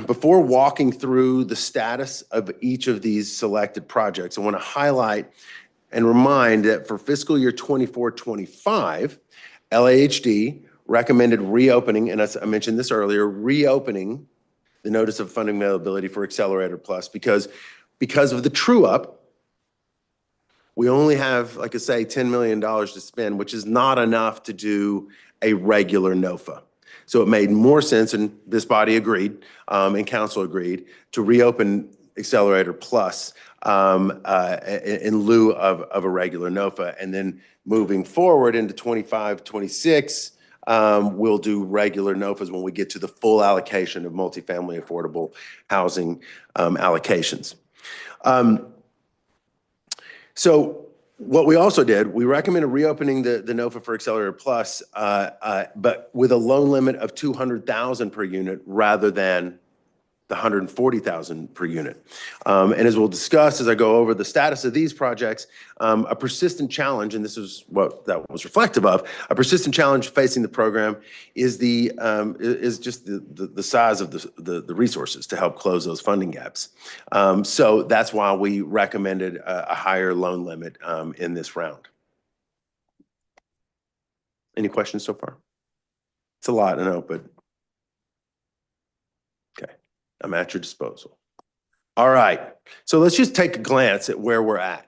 before walking through the status of each of these selected projects, I want to highlight and remind that for fiscal year 24-25, LAHD recommended reopening, and as I mentioned this earlier, reopening the notice of funding availability for Accelerator Plus because of the true up. We only have, like I say, $10 million to spend, which is not enough to do a regular NOFA. So it made more sense, and this body agreed, and council agreed, to reopen Accelerator Plus in lieu of a regular NOFA. And then moving forward into 25, 26, we'll do regular NOFAs when we get to the full allocation of multifamily affordable housing allocations. So what we also did, we recommended reopening the NOFA for Accelerator Plus, but with a loan limit of $200,000 per unit rather than the $140,000 per unit. And as we'll discuss as I go over the status of these projects, a persistent challenge, and this is what that was reflective of, a persistent challenge facing the program is just the size of the resources to help close those funding gaps. So that's why we recommended a higher loan limit in this round. Any questions so far? It's a lot, I know, but okay. I'm at your disposal. All right, so let's just take a glance at where we're at.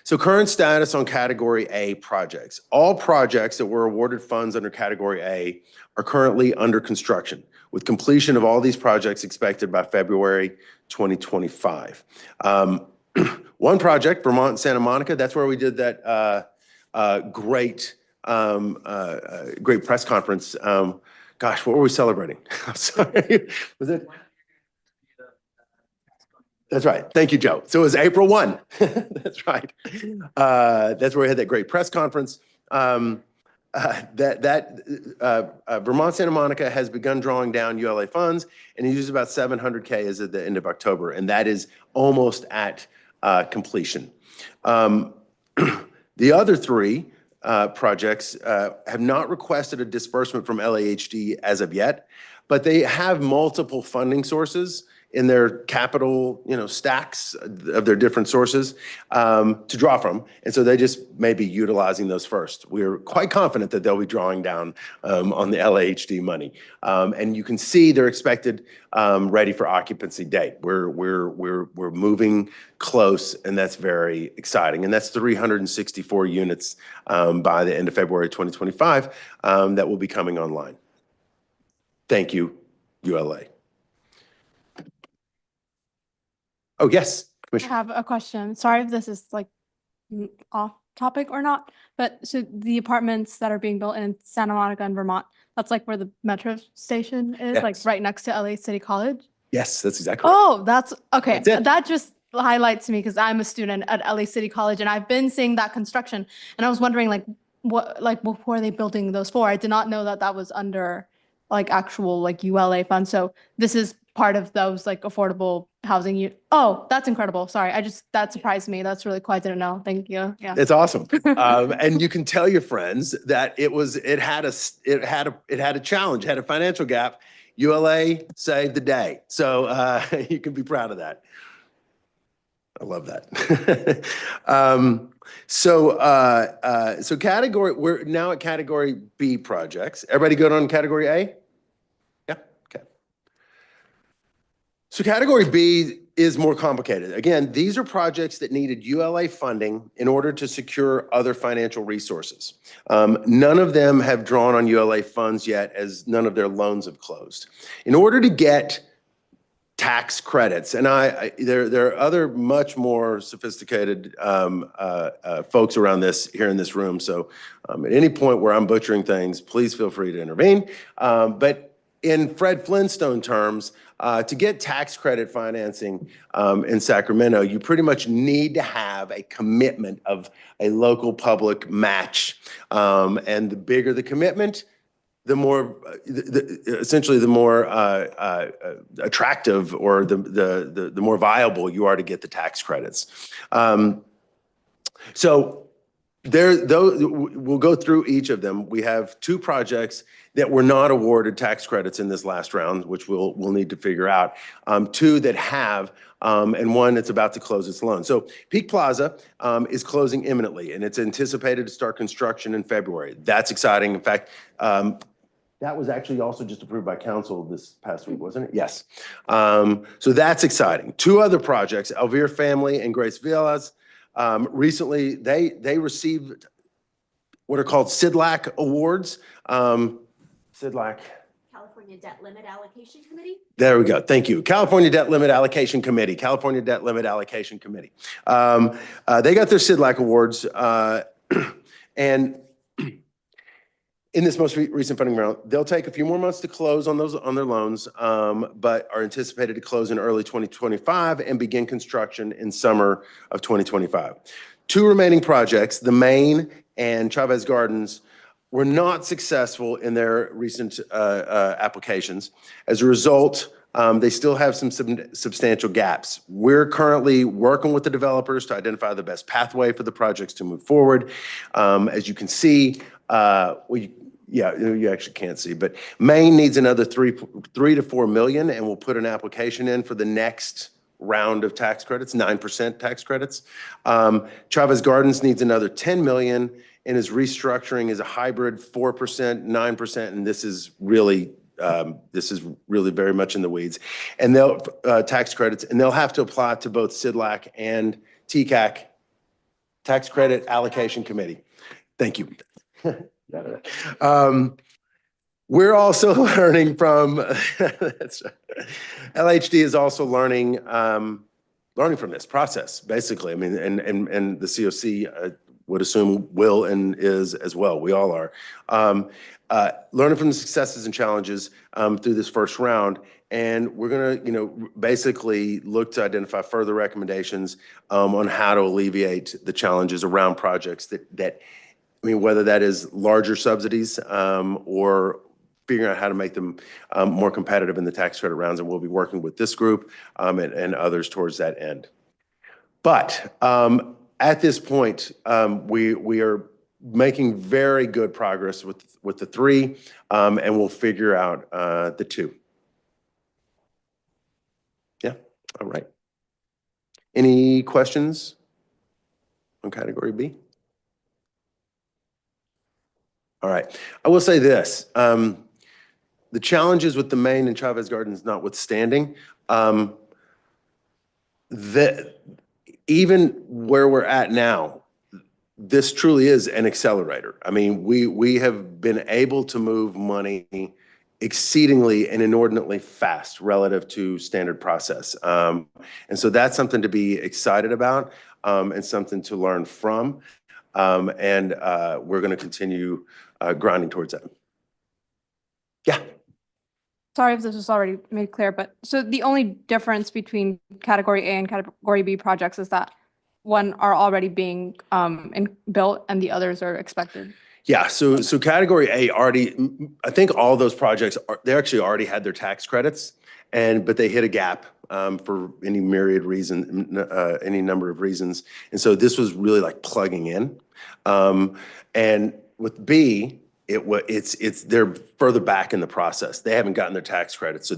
So current status on Category A projects. All projects that were awarded funds under Category A are currently under construction, with completion of all these projects expected by February 2025. One project, Vermont and Santa Monica, that's where we did that great press conference. Gosh, what were we celebrating? I'm sorry. Was it? That's right. Thank you, Joe. So it was April 1. That's right. That's where we had that great press conference. Vermont Santa Monica has begun drawing down ULA funds, and it uses about $700K as at the end of October, and that is almost at completion. The other three projects have not requested a disbursement from LAHD as of yet, but they have multiple funding sources in their capital, stacks of their different sources to draw from. And so they just may be utilizing those first. We're quite confident that they'll be drawing down on the LAHD money. And you can see they're expected ready for occupancy date. We're moving close, and that's very exciting. And that's 364 units by the end of February 2025 that will be coming online. Thank you, ULA. Oh, yes, I Commissioner. have a question. Sorry if this is like off topic or not, but so the apartments that are being built in Santa Monica and Vermont, that's like where the metro station is, Yes. like right next to LA City College? Yes, that's exactly right. Oh, that's okay. That's it. That just highlights me because I'm a student at LA City College and I've been seeing that construction. And I was wondering what were they building those for? I did not know that was under like actual like ULA funds. So this is part of those like affordable housing. Oh, that's incredible. Sorry. That surprised me. That's really cool. I didn't know. Thank you. Yeah. It's awesome. And you can tell your friends that it had a challenge, had a financial gap. ULA saved the day. So you can be proud of that. I love that. So we're now at Category B projects. Everybody good on Category A? Yeah, okay. So Category B is more complicated. Again, these are projects that needed ULA funding in order to secure other financial resources. None of them have drawn on ULA funds yet, as none of their loans have closed. In order to get tax credits, and there are other much more sophisticated folks around here in this room. So at any point where I'm butchering things, please feel free to intervene. But in Fred Flintstone terms, to get tax credit financing in Sacramento, you pretty much need to have a commitment of a local public match. And the bigger the commitment, the more, essentially, the more attractive or the more viable you are to get the tax credits. So We'll go through each of them. We have 2 projects that were not awarded tax credits in this last round, which we'll need to figure out. 2 that have, and 1 that's about to close its loan. So Peak Plaza is closing imminently, and it's anticipated to start construction in February. That's exciting. In fact, that was actually also just approved by council this past week, wasn't it? Yes. So that's exciting. 2 other projects, Elvira Family and Grace Villas. Recently, they received what are called CIDLAC awards. CIDLAC. California Debt Limit Allocation Committee? There we go. Thank you. California Debt Limit Allocation Committee. California Debt Limit Allocation Committee. They got their CIDLAC awards, and in this most recent funding round, they'll take a few more months to close on their loans, but are anticipated to close in early 2025 and begin construction in summer of 2025. 2 remaining projects, the Main and Chavez Gardens, were not successful in their recent applications. As a result, they still have some substantial gaps. We're currently working with the developers to identify the best pathway for the projects to move forward. As you can see, you actually can't see, but Maine needs another 3 to 4 million, and we'll put an application in for the next round of tax credits, 9% tax credits. Chavez Gardens needs another 10 million, and is restructuring as a hybrid 4%, 9%, and this is really very much in the weeds. And they'll tax credits, and they'll have to apply to both CIDLAC and TCAC, Tax Credit Allocation Committee. Thank you. We're also learning from LHD is also learning from this process, basically. I mean, and the COC would assume will and is as well. We all are. Learning from the successes and challenges through this first round, and we're gonna, basically look to identify further recommendations on how to alleviate the challenges around projects that whether that is larger subsidies or figuring out how to make them more competitive in the tax credit rounds, and we'll be working with this group and others towards that end. But at this point, we are making very good progress with the 3, and we'll figure out the 2. Yeah, all right. Any questions on category B? All right, I will say this, the challenges with the Main and Chavez Gardens notwithstanding, even where we're at now, this truly is an accelerator. I mean, we have been able to move money exceedingly and inordinately fast relative to standard process. And so that's something to be excited about and something to learn from. And we're going to continue grinding towards that. Yeah. Sorry if this was already made clear, but so the only difference between category A and category B projects is that one are already being built and the others are expected. Yeah, so category A already, I think all those projects, they actually already had their tax credits, but they hit a gap for any myriad reason, any number of reasons. And so this was really like plugging in. And with B, they're further back in the process. They haven't gotten their tax credits. So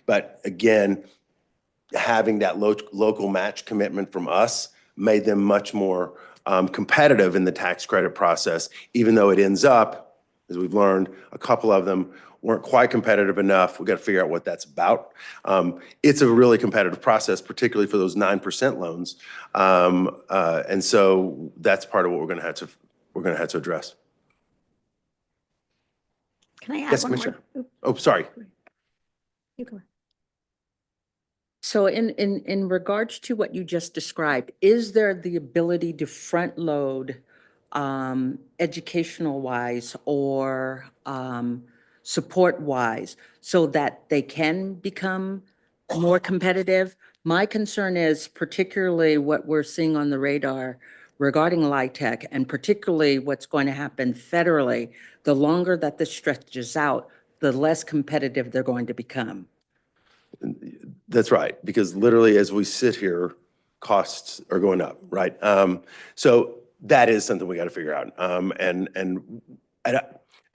but again, having that local match commitment from us made them much more competitive in the tax credit process, even though it ends up, as we've learned, a couple of them weren't quite competitive enough. We've got to figure out what that's about. It's a really competitive process, particularly for those 9% loans. And so that's part of what we're going to have to address. Can I add Yes, one Commissioner. more? Oh, sorry. You go. So in regards to what you just described, is there the ability to front load educational wise or support wise so that they can become more competitive? My concern is particularly what we're seeing on the radar regarding LIHTC, and particularly what's going to happen federally. The longer that this stretches out, the less competitive they're going to become. That's right, because literally as we sit here, costs are going up, right? So that is something we got to figure out. And I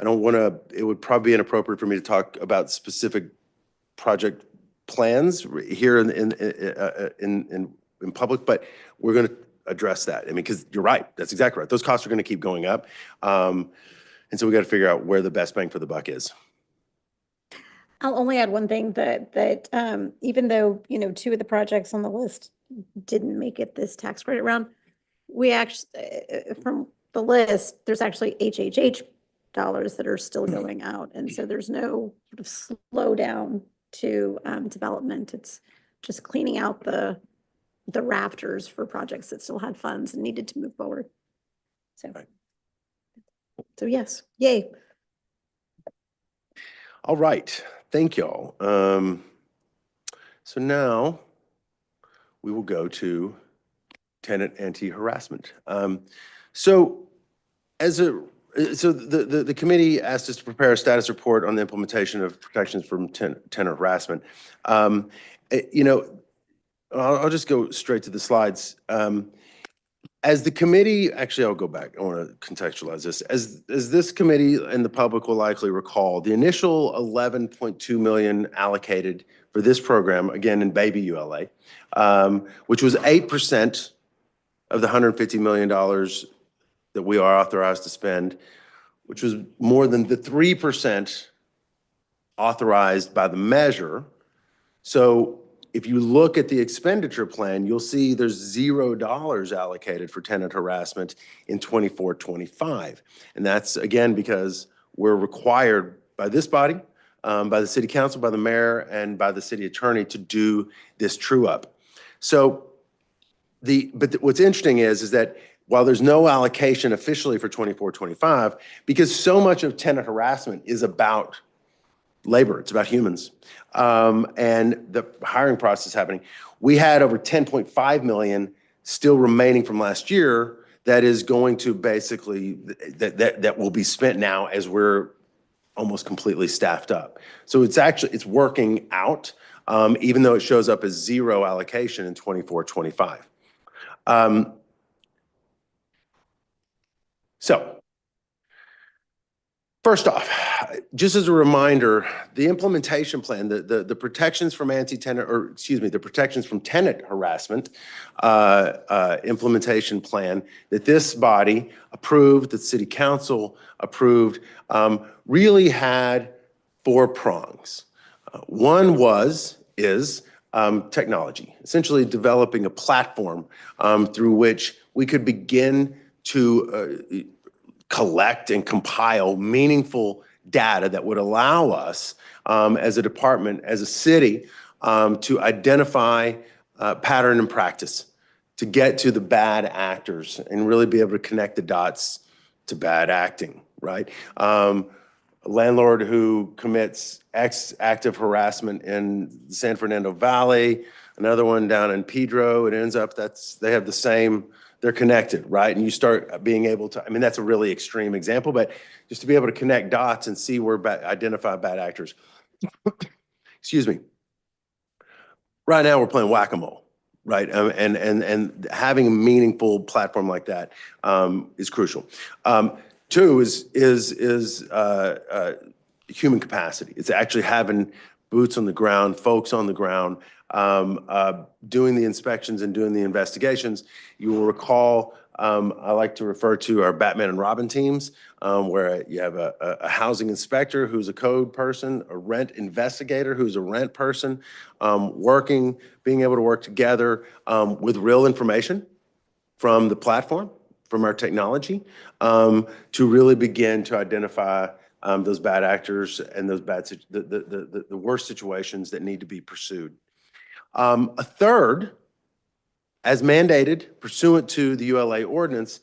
don't want to, it would probably be inappropriate for me to talk about specific project plans here in public, but we're going to address that. I mean, because you're right, that's exactly right. Those costs are going to keep going up. And so we got to figure out where the best bang for the buck is. I'll only add one thing that even though, you know, 2 of the projects on the list didn't make it this tax credit round, we actually, from the list, there's actually HHH dollars that are still going out. And so there's no sort of slowdown to development. It's just cleaning out the rafters for projects that still had funds and needed to move forward. So, so yes, yay. All right, thank y'all. So now we will go to tenant anti-harassment. So the committee asked us to prepare a status report on the implementation of protections from tenant harassment. You know, I'll just go straight to the slides. As the committee, actually, I'll go back. I want to contextualize this. As this committee and the public will likely recall, the initial 11.2 million allocated for this program, again in baby ULA, which was 8% of the $150 million that we are authorized to spend, which was more than the 3% authorized by the measure. So if you look at the expenditure plan, you'll see there's $0 allocated for tenant harassment in 24-25. And that's, again, because we're required by this body, by the city council, by the mayor, and by the city attorney to do this true up. So what's interesting is that while there's no allocation officially for 24-25, because so much of tenant harassment is about labor, it's about humans, and the hiring process happening. We had over 10.5 million still remaining from last year that is going to basically, that will be spent now as we're almost completely staffed up. So it's working out, even though it shows up as 0 allocation in 24-25. So first off, just as a reminder, the implementation plan, the protections from the protections from tenant harassment implementation plan that this body approved, that city council approved, really had 4 prongs. One is technology, essentially developing a platform through which we could begin to collect and compile meaningful data that would allow us as a department, as a city, to identify pattern and practice, to get to the bad actors and really be able to connect the dots to bad acting, right? A landlord who commits active harassment in the San Fernando Valley, another one down in Pedro, it ends up they have the same, they're connected, right? And you start being able to, I mean, that's a really extreme example, but just to be able to connect dots and see where identify bad actors. Excuse me. Right now we're playing whack-a-mole, right? And having a meaningful platform like that is crucial. 2 is human capacity. It's actually having boots on the ground, folks on the ground, doing the inspections and doing the investigations. You will recall, I like to refer to our Batman and Robin teams, where you have a housing inspector who's a code person, a rent investigator who's a rent person, being able to work together with real information from the platform, from our technology, to really begin to identify those bad actors and those the worst situations that need to be pursued. A third, as mandated pursuant to the ULA ordinance,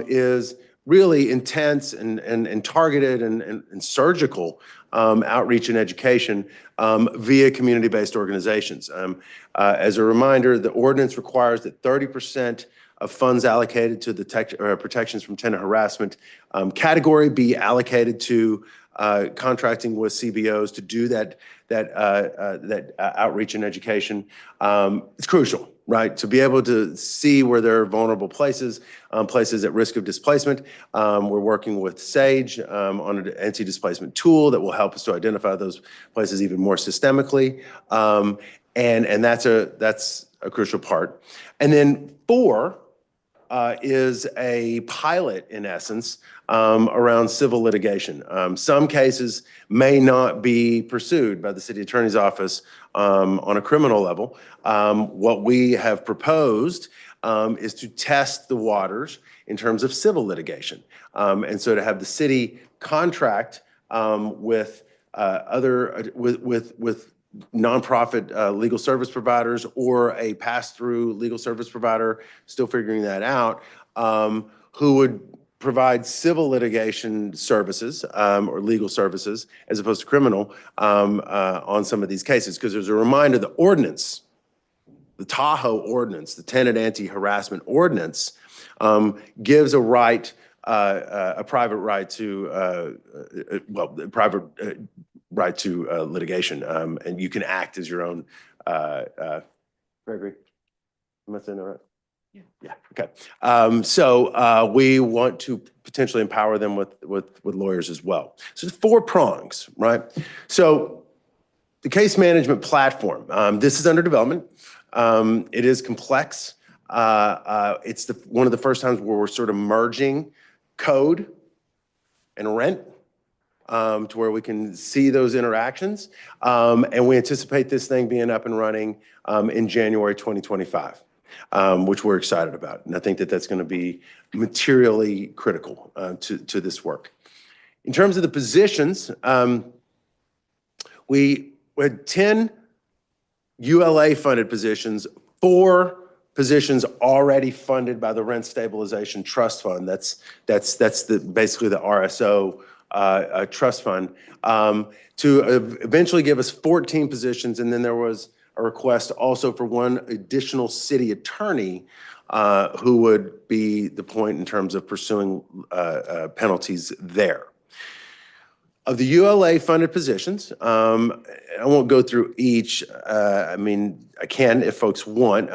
is really intense and targeted and surgical outreach and education via community-based organizations. As a reminder, the ordinance requires that 30% of funds allocated to the protections from tenant harassment category be allocated to contracting with CBOs to do that outreach and education. It's crucial, right? To be able to see where there are vulnerable places, places at risk of displacement. We're working with SAGE on an anti-displacement tool that will help us to identify those places even more systemically. And that's a crucial part. And then 4 is a pilot, in essence, around civil litigation. Some cases may not be pursued by the city attorney's office on a criminal level. What we have proposed is to test the waters in terms of civil litigation. And so to have the city contract with with nonprofit legal service providers or a pass-through legal service provider, still figuring that out, who would provide civil litigation services or legal services as opposed to criminal on some of these cases. Because there's a reminder, the ordinance, the Tahoe ordinance, the tenant anti-harassment ordinance, gives a right, a private right to, right to litigation, and you can act as your own. Gregory, am I saying that right? Yeah. Okay. So we want to potentially empower them with lawyers as well. So there's 4 prongs, right? So the case management platform. This is under development. It is complex. It's one of the first times where we're sort of merging code and rent. To where we can see those interactions. And we anticipate this thing being up and running in January 2025, which we're excited about. And I think that that's going to be materially critical to this work. In terms of the positions, we had 10 ULA funded positions, 4 positions already funded by the Rent Stabilization Trust Fund. That's basically the RSO trust fund, to eventually give us 14 positions. And then there was a request also for 1 additional city attorney who would be the point in terms of pursuing penalties there. Of the ULA funded positions, I won't go through each. I mean, I can if folks want.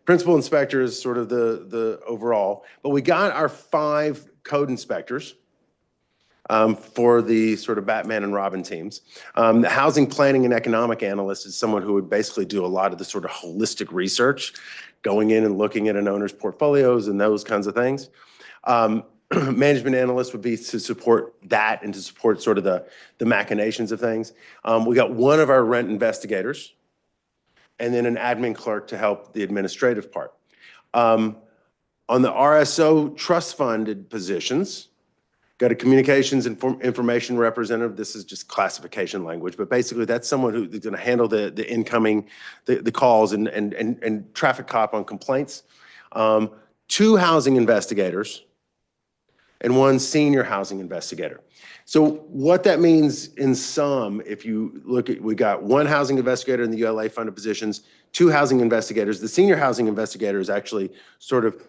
Principal inspector is sort of the overall, but we got our 5 code inspectors for the sort of Batman and Robin teams. The housing planning and economic analyst is someone who would basically do a lot of the sort of holistic research, going in and looking at an owner's portfolios and those kinds of things. Management analyst would be to support that and to support sort of the machinations of things. We got 1 of our rent investigators and then an admin clerk to help the administrative part. On the RSO trust funded positions, got a communications and information representative. This is just classification language, but basically that's someone who's going to handle the incoming, the calls and traffic cop on complaints. 2 housing investigators and 1 senior housing investigator. So what that means in sum, if you look at, we got 1 housing investigator in the ULA funded positions, 2 housing investigators. The senior housing investigator is actually sort of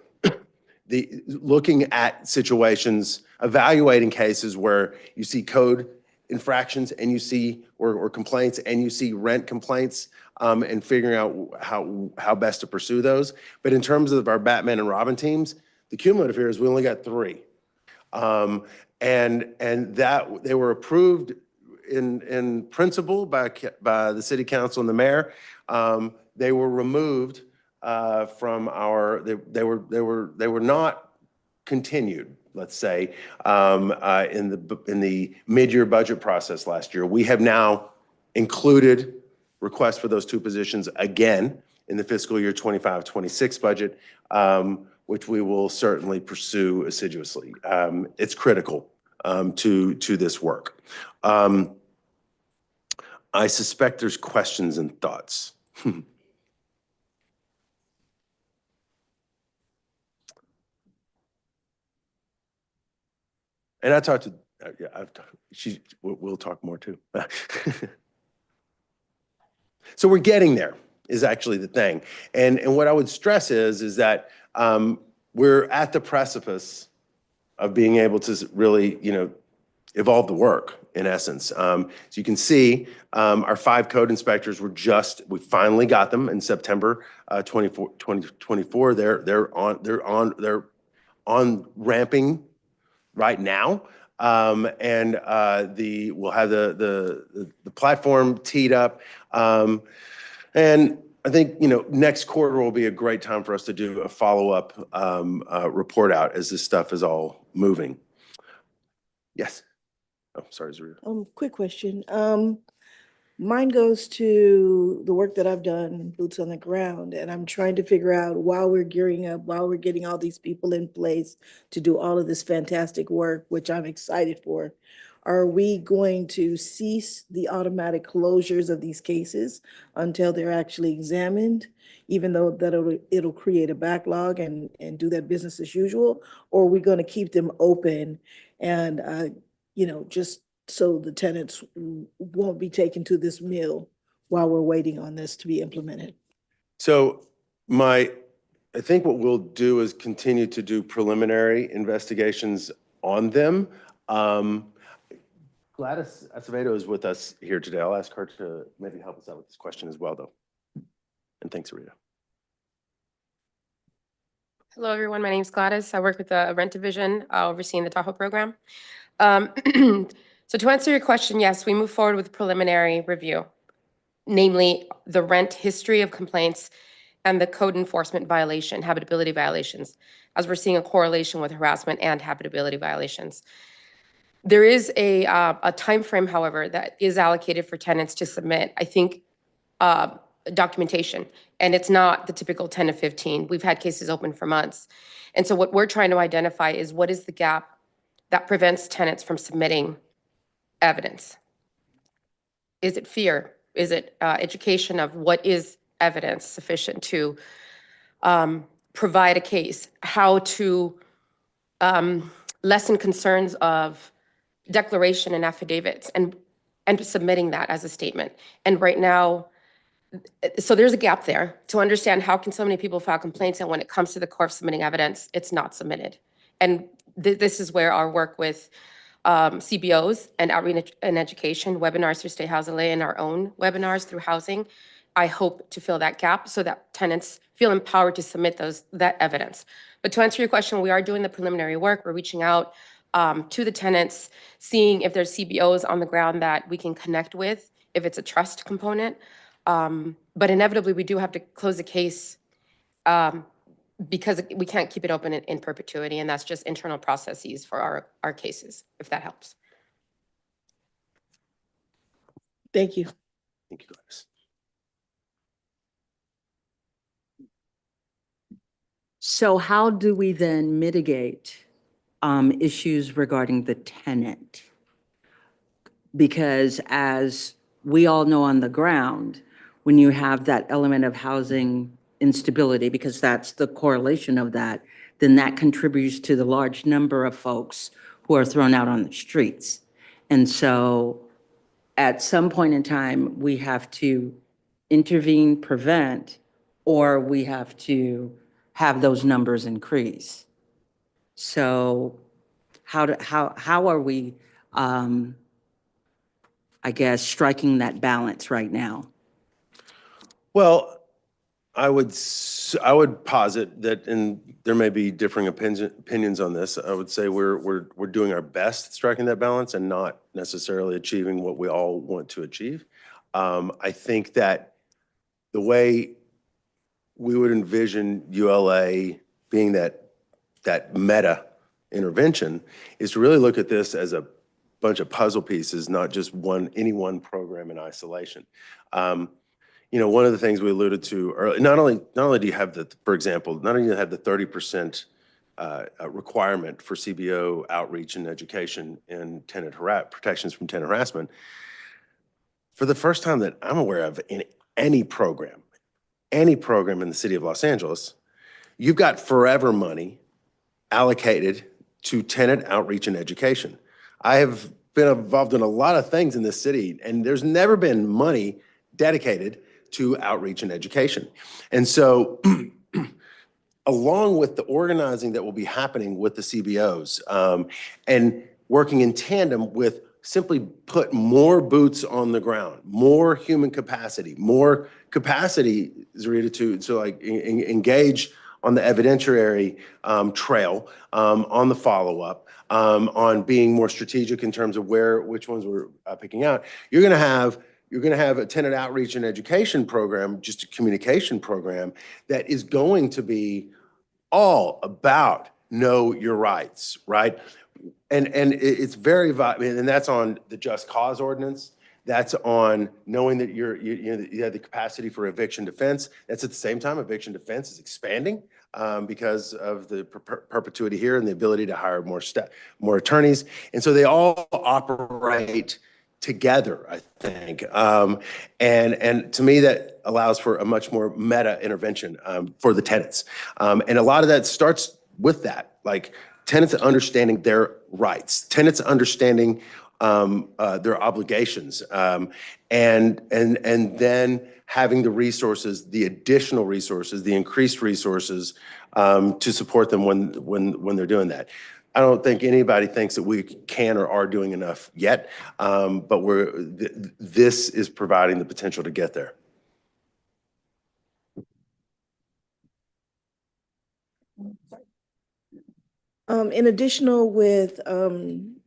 looking at situations, evaluating cases where you see code infractions and you see, or complaints, and you see rent complaints, and figuring out how best to pursue those. But in terms of our Batman and Robin teams, the cumulative here is we only got 3. And that they were approved in principle by the city council and the mayor. They were removed from our, they were not continued, let's say, in the mid-year budget process last year. We have now included requests for those 2 positions again in the fiscal year 25-26 budget, which we will certainly pursue assiduously. It's critical to this work. I suspect there's questions and thoughts. And I talked to, we'll talk more too. So we're getting there is actually the thing. And what I would stress is that we're at the precipice of being able to really, evolve the work. in essence. As you can see, our 5 code inspectors we finally got them in September 2024. They're on ramping right now. We'll have the platform teed up. And I think, next quarter will be a great time for us to do a follow-up report out as this stuff is all moving. Yes. Oh, sorry, Zarita. Quick question. Mine goes to the work that I've done, boots on the ground, and I'm trying to figure out while we're gearing up, while we're getting all these people in place to do all of this fantastic work, which I'm excited for, are we going to cease the automatic closures of these cases until they're actually examined, even though that it'll create a backlog and do that business as usual? Or are we going to keep them open and, just so the tenants won't be taken to this mill while we're waiting on this to be implemented? So I think what we'll do is continue to do preliminary investigations on them. Gladys Acevedo is with us here today. I'll ask her to maybe help us out with this question as well, though. And thanks, Rita. Hello, everyone. My name is Gladys. I work with the Rent Division, overseeing the Tahoe program. So to answer your question, yes, we move forward with preliminary review, namely the rent history of complaints and the code enforcement violation, habitability violations, as we're seeing a correlation with harassment and habitability violations. There is a time frame, however, that is allocated for tenants to submit, I think, documentation, and it's not the typical 10 to 15. We've had cases open for months. And so what we're trying to identify is what is the gap that prevents tenants from submitting evidence. Is it fear? Is it education of what is evidence sufficient to provide a case? How to lessen concerns of declaration and affidavits and submitting that as a statement. And right now, so there's a gap there to understand how can so many people file complaints and when it comes to the court submitting evidence, it's not submitted. And this is where our work with CBOs and outreach and education, webinars through State Housing LA and our own webinars through housing, I hope to fill that gap so that tenants feel empowered to submit that evidence. But to answer your question, we are doing the preliminary work. We're reaching out to the tenants, seeing if there's CBOs on the ground that we can connect with, if it's a trust component. But inevitably, we do have to close the case because we can't keep it open in perpetuity, and that's just internal processes for our cases, if that helps. Thank you. Thank you, Gladys. So how do we then mitigate issues regarding the tenant? Because as we all know on the ground, when you have that element of housing instability, because that's the correlation of that, then that contributes to the large number of folks who are thrown out on the streets. And so at some point in time, we have to intervene, prevent, or we have to have those numbers increase. So how are we, I guess, striking that balance right now? Well, I would posit that, and there may be differing opinions on this. I would say we're doing our best striking that balance and not necessarily achieving what we all want to achieve. I think that the way we would envision ULA being that meta intervention is to really look at this as a bunch of puzzle pieces, not just any one program in isolation. One of the things we alluded to earlier, not only do you have for example, not only do you have the 30% requirement for CBO outreach and education and tenant protections from tenant harassment, for the first time that I'm aware of in any program in the city of Los Angeles, you've got forever money allocated to tenant outreach and education. I have been involved in a lot of things in this city, and there's never been money dedicated to outreach and education. And so along with the organizing that will be happening with the CBOs and working in tandem with simply put more boots on the ground, more human capacity, Zarita, to like engage on the evidentiary trail, on the follow-up, on being more strategic in terms of which ones we're picking out. You're going to have a tenant outreach and education program, just a communication program that is going to be all about know your rights, right? And it's very, and that's on the just cause ordinance. That's on knowing that you have the capacity for eviction defense. That's at the same time, eviction defense is expanding because of the perpetuity here and the ability to hire more attorneys. And so they all operate together, I think. And to me, that allows for a much more meta intervention for the tenants. And a lot of that starts with that, like tenants understanding their rights, tenants understanding their obligations, and then having the resources, the additional resources, the increased resources to support them when they're doing that. I don't think anybody thinks that we can or are doing enough yet, but this is providing the potential to get there. In additional with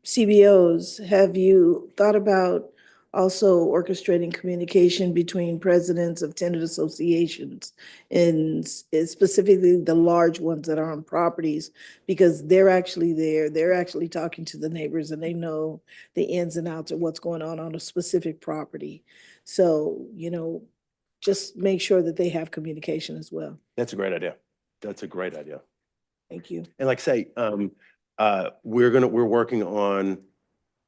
CBOs, have you thought about also orchestrating communication between presidents of tenant associations and specifically the large ones that are on properties, because they're actually there, they're actually talking to the neighbors and they know the ins and outs of what's going on a specific property. So, just make sure that they have communication as well. That's a great idea. That's a great idea. Thank you. And like I say, we're working on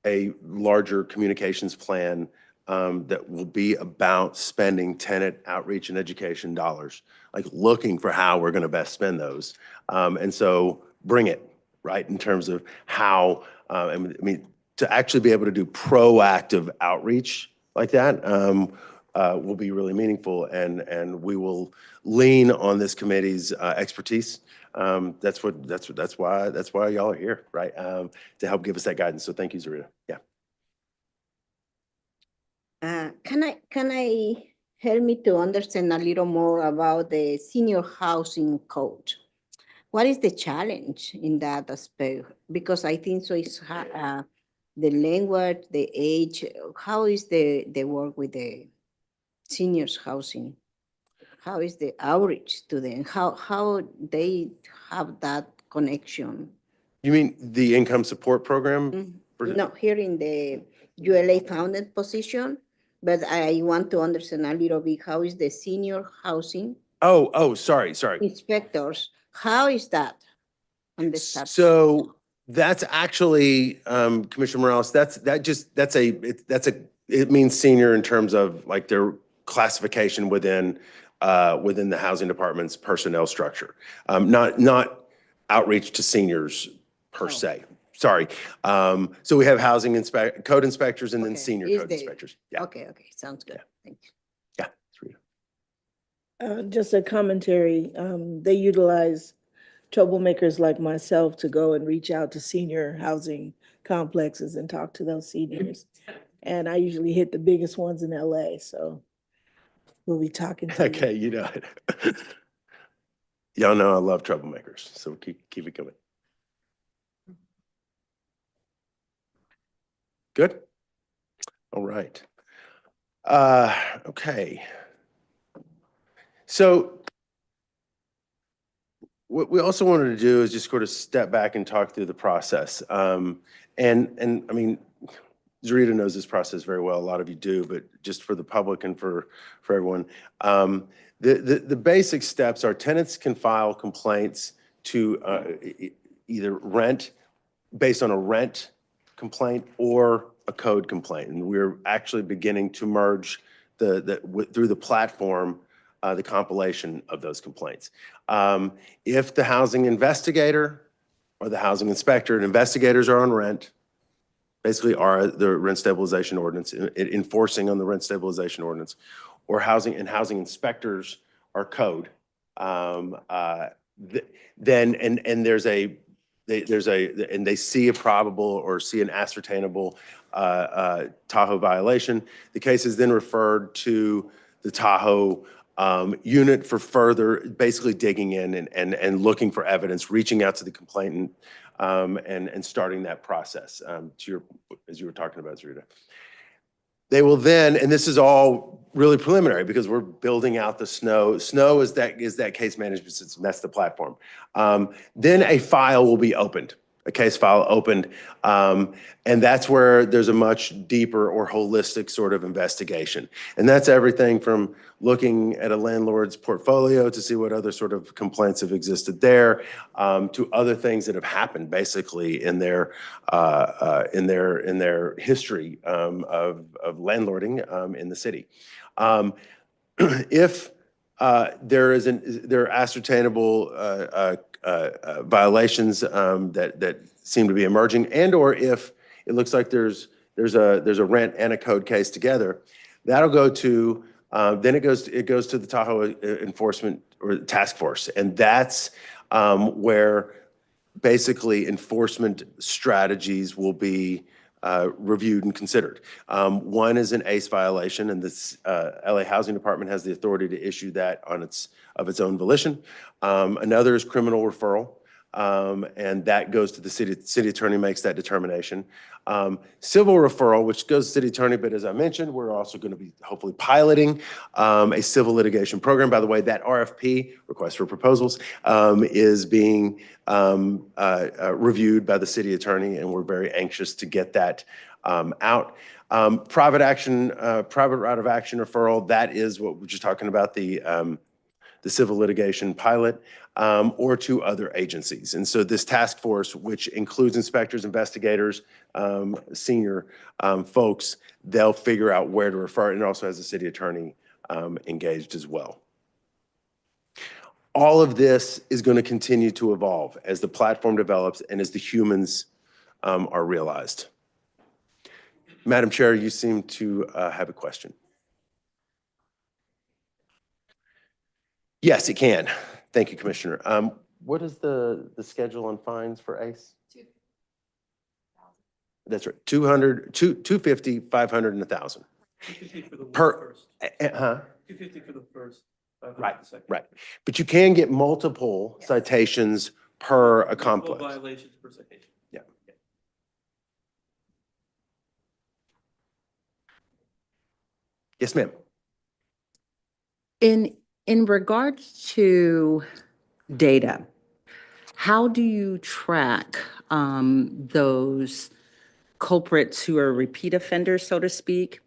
a larger communications plan that will be about spending tenant outreach and education dollars, like looking for how we're going to best spend those. And so bring it, right, in terms of how, I mean, to actually be able to do proactive outreach like that will be really meaningful, and we will lean on this committee's expertise. That's why y'all are here, right? To help give us that guidance. So thank you, Zarita. Yeah. Can I help me to understand a little more about the senior housing code? What is the challenge in that aspect? Because I think so it's the language, the age. How is the work with the seniors housing? How is the outreach to them? How they have that connection? You mean the income support program? No, here in the ULA founded position, but I want to understand a little bit, how is the senior housing? Oh, sorry. Inspectors, how is that on the start? So that's actually, Commissioner Morales, it means senior in terms of like their classification within the housing department's personnel structure, not outreach to seniors per se. Sorry. So we have code inspectors and then senior code inspectors. Yeah. Okay, sounds good. Yeah. Thank you. Yeah, Just a commentary. They utilize troublemakers like myself to go and reach out to senior housing complexes and talk to those seniors. And I usually hit the biggest ones in LA, so we'll be talking to Okay, you know it. Y'all know I love troublemakers, so keep it coming. Good? All right. Okay. So what we also wanted to do is just sort of step back and talk through the process. And I mean, Zarita knows this process very well. A lot of you do, but just for the public and for everyone, the basic steps are tenants can file complaints to either based on a rent complaint or a code complaint. And we're actually beginning to merge through the platform the compilation of those complaints. If the housing investigator or the housing inspector, and investigators are on rent, basically are the rent stabilization ordinance, enforcing on the rent stabilization ordinance, or housing inspectors are code, then there's a and they see a probable or see an ascertainable Tahoe violation. The case is then referred to the Tahoe unit for further, basically digging in and looking for evidence, reaching out to the complainant, and starting that process. As you were talking about, Zarita. They will then, and this is all really preliminary because we're building out the SNO. SNO is that case management system. That's the platform. Then a file will be opened, a case file opened, and that's where there's a much deeper or holistic sort of investigation. And that's everything from looking at a landlord's portfolio to see what other sort of complaints have existed there, to other things that have happened basically in their history of landlording in the city. If there are ascertainable violations that seem to be emerging, and or if it looks like there's a rent and a code case together, that'll go to then it goes to the Tahoe Enforcement or Task Force, and that's where basically enforcement strategies will be reviewed and considered. One is an ACE violation, and this LA Housing Department has the authority to issue that of its own volition. Another is criminal referral, and that goes to the city attorney makes that determination. Civil referral, which goes to city attorney, but as I mentioned, we're also going to be hopefully piloting a civil litigation program. By the way, that RFP, request for proposals, is being reviewed by the city attorney, and we're very anxious to get that out. Private right of action referral, that is what we're just talking about, the civil litigation pilot, or to other agencies. And so this task force, which includes inspectors, investigators, senior folks, they'll figure out where to refer, and also has the city attorney engaged as well. All of this is going to continue to evolve as the platform develops and as the humans are realized. Madam Chair, you seem to have a question. Yes, it can. Thank you, Commissioner. What is the schedule on fines for ACE? 2,000. That's right. 200, 250, 500, and 1,000. 250 for the first. 250 for the first. Right. For the second. Right. But you can get multiple citations per a complex. Multiple violations per citation. Yeah. Yes, ma'am. In regards to data, how do you track those culprits who are repeat offenders, so to speak?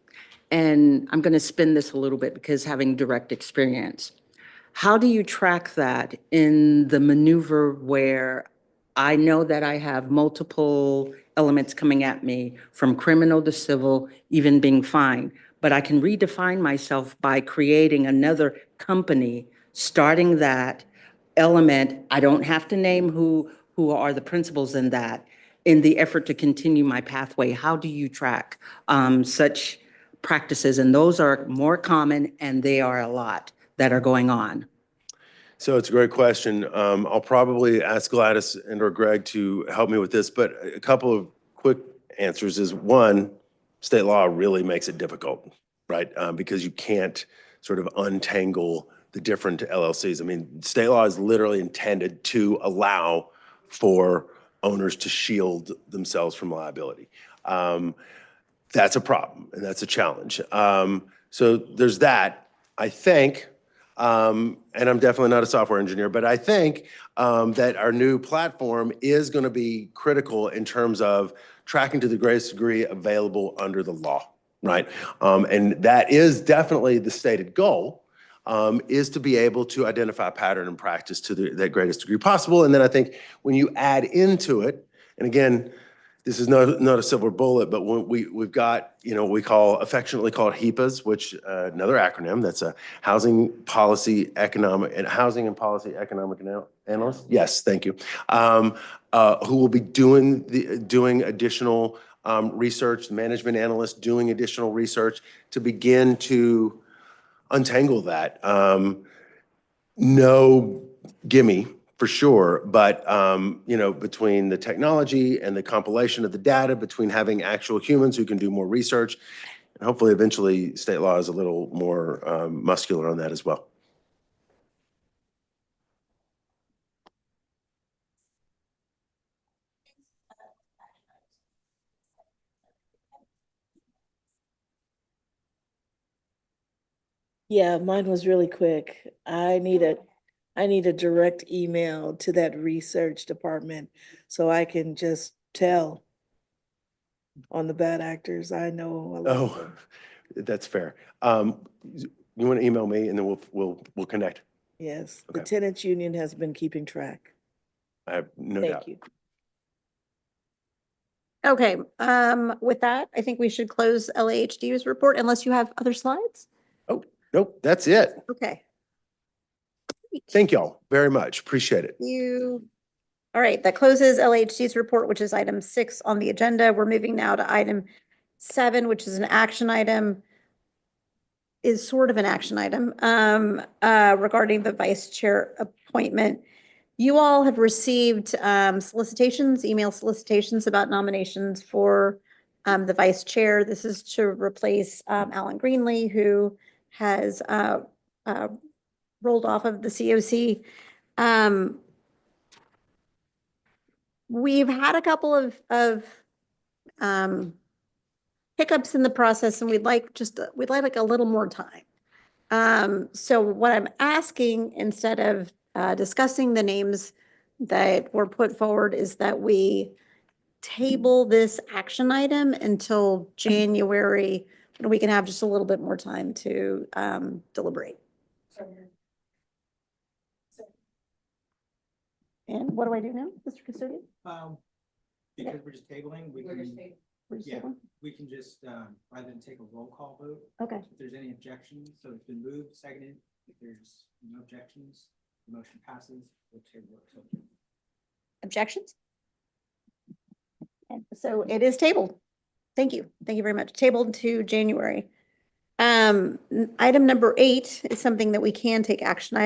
And I'm going to spin this a little bit because having direct experience. How do you track that in the maneuver where I know that I have multiple elements coming at me from criminal to civil, even being fined, but I can redefine myself by creating another company, starting that element. I don't have to name who are the principals in that, in the effort to continue my pathway. How do you track such practices? And those are more common, and they are a lot that are going on. So it's a great question. I'll probably ask Gladys and or Greg to help me with this, but a couple of quick answers is one, state law really makes it difficult, right? Because you can't sort of untangle the different LLCs. I mean, state law is literally intended to allow for owners to shield themselves from liability. That's a problem and that's a challenge. So there's that. I think, and I'm definitely not a software engineer, but I think that our new platform is going to be critical in terms of tracking to the greatest degree available under the law, right? And that is definitely the stated goal, is to be able to identify pattern and practice to the greatest degree possible. And then I think when you add into it, and again, this is not a silver bullet, but when we've got, we affectionately call it HEPAs, which another acronym, that's a Housing and Policy Economic Analyst. Yes, thank you. Who will be doing additional research, management analysts doing additional research to begin to untangle that. No gimme for sure. But, between the technology and the compilation of the data, between having actual humans who can do more research, and hopefully eventually state law is a little more muscular on that as well. Yeah, mine was really quick. I need a direct email to that research department so I can just tell on the bad actors. I know a lot of Oh, them. that's fair. You want to email me and then we'll connect. Yes, the Okay. tenants union has been keeping track. I have no doubt. Thank you. Okay, with that, I think we should close LAHD's report unless you have other slides. Oh, nope, that's it. Okay. Thank y'all very much. Appreciate it. All right, that closes LAHD's report, which is item 6 on the agenda. We're moving now to item 7, which is an action item, is sort of an action item regarding the vice chair appointment. You all have received solicitations, email solicitations about nominations for the vice chair. This is to replace Alan Greenlee, who has rolled off of the COC. We've had a couple of hiccups in the process, and we'd like like a little more time. So what I'm asking, instead of discussing the names that were put forward, is that we table this action item until January, and we can have just a little bit more time to deliberate. And what do I do now, Mr. Custodian? Because we're just tabling, we can, yeah, we can just, rather than take a roll call vote. Okay. If there's any objections, so it's been moved, seconded, if there's no objections, the motion passes, we'll table it. Objections? And so it is tabled. Thank you. Thank you very much. Tabled to January. Item number 8 is something that we can take action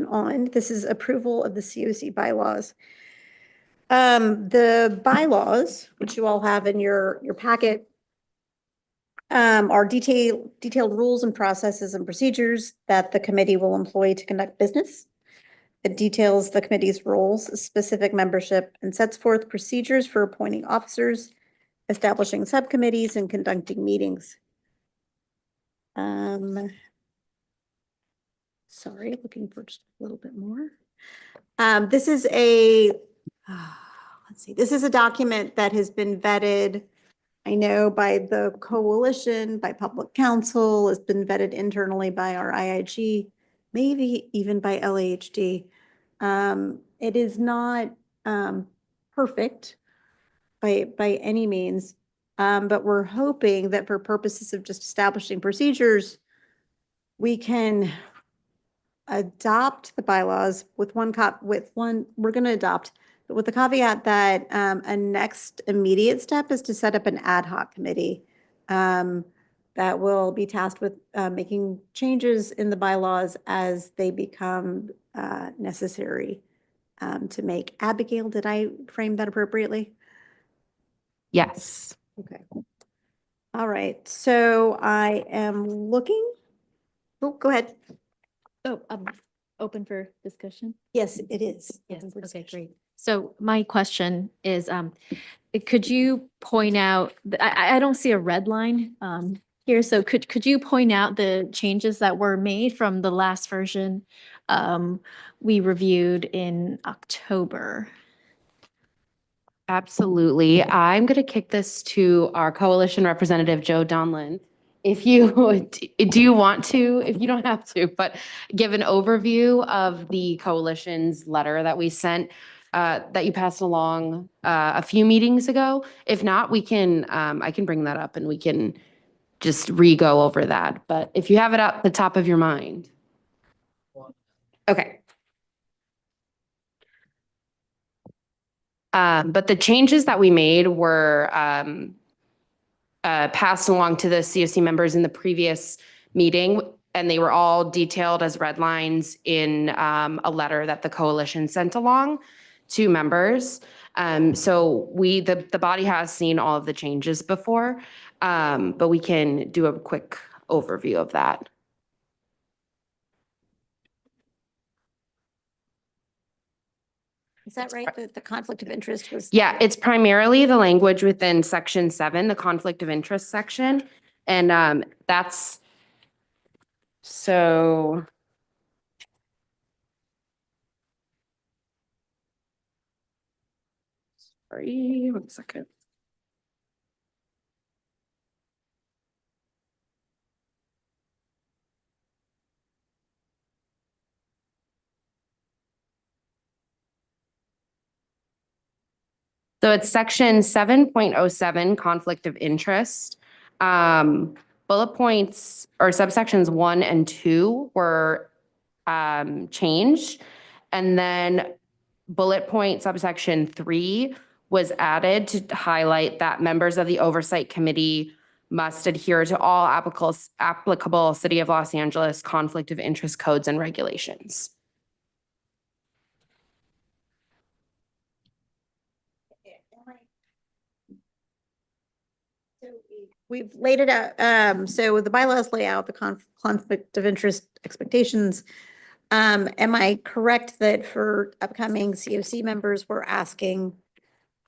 on. This is approval of the COC bylaws. The bylaws, which you all have in your packet, are detailed rules and processes and procedures that the committee will employ to conduct business. It details the committee's roles, specific membership, and sets forth procedures for appointing officers, establishing subcommittees, and conducting meetings. Sorry, looking for just a little bit more. This is this is a document that has been vetted, I know, by the coalition, by public counsel, it's been vetted internally by our IIG, maybe even by LAHD. It is not perfect by any means, but we're hoping that for purposes of just establishing procedures, we can adopt the bylaws with we're going to adopt, but with the caveat that a next immediate step is to set up an ad hoc committee that will be tasked with making changes in the bylaws as they become necessary to make. Abigail, did I frame that appropriately? Yes. Okay. All right. So I am looking. Oh, go ahead. Oh, open for discussion? Yes, it is. Yes, Open for okay, discussion. great. So my question is, could you point out, I don't see a red line here, so could you point out the changes that were made from the last version we reviewed in October? Absolutely. I'm going to kick this to our coalition representative, Joe Donlin. If you do you want to, if you don't have to, but give an overview of the coalition's letter that we sent that you passed along a few meetings ago. If not, we can I can bring that up and we can just re-go over that. But if you have it at the top of your mind. Okay. But the changes that we made were passed along to the COC members in the previous meeting. and they were all detailed as red lines in a letter that the coalition sent along to members. So the body has seen all of the changes before, but we can do a quick overview of that. Is that right? The conflict of interest was? Yeah, it's primarily the language within section 7, the conflict of interest section. And that's, so. Sorry, 1 second. So it's section 7.07, conflict of interest. Bullet points or subsections 1 and 2 were changed. And then bullet point subsection 3 was added to highlight that members of the Oversight Committee must adhere to all applicable City of Los Angeles conflict of interest codes and regulations. We've laid it out. So the bylaws lay out the conflict of interest expectations. Am I correct that for upcoming COC members, we're asking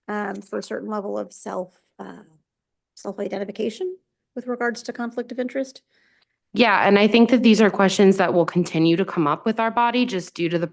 for a certain level of self-identification with regards to conflict of interest? Yeah, and I think that these are questions that will continue to come up with our body just due to the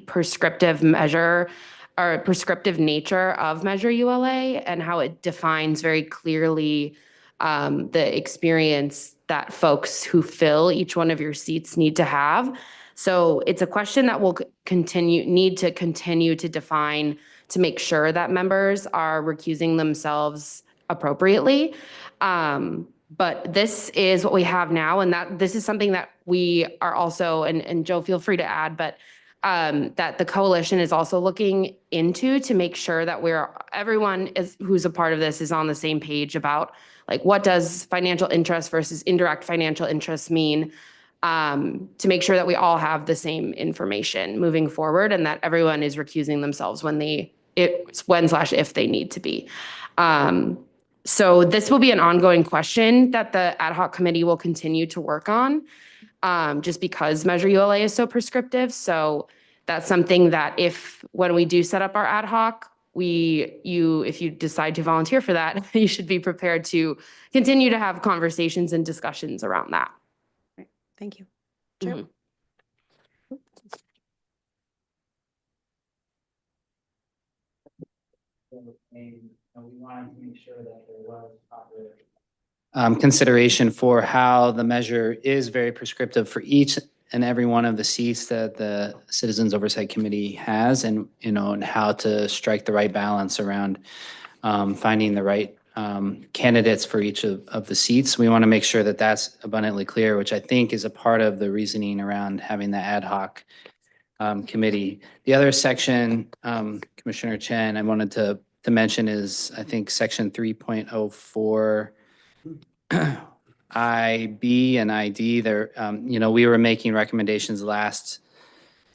prescriptive measure or prescriptive nature of Measure ULA and how it defines very clearly the experience that folks who fill each one of your seats need to have. So it's a question that will need to continue to define to make sure that members are recusing themselves appropriately. But this is what we have now, and that this is something that we are also, and Joe, feel free to add, but that the coalition is also looking into to make sure that everyone who's a part of this is on the same page about like what does financial interest versus indirect financial interest mean, to make sure that we all have the same information moving forward and that everyone is recusing themselves when/if they need to be. So this will be an ongoing question that the ad hoc committee will continue to work on, just because Measure ULA is so prescriptive. So that's something that when we do set up our ad hoc, if you decide to volunteer for that, you should be prepared to continue to have conversations and discussions around that. Right. Thank you. Sure. We wanted to make sure that there was proper consideration for how the measure is very prescriptive for each and every one of the seats that the Citizens Oversight Committee has, and and how to strike the right balance around finding the right candidates for each of the seats. We want to make sure that that's abundantly clear, which I think is a part of the reasoning around having the ad hoc committee. The other section, Commissioner Chen, I wanted to mention is, I think, section 3.04 IB and ID. There, we were making recommendations last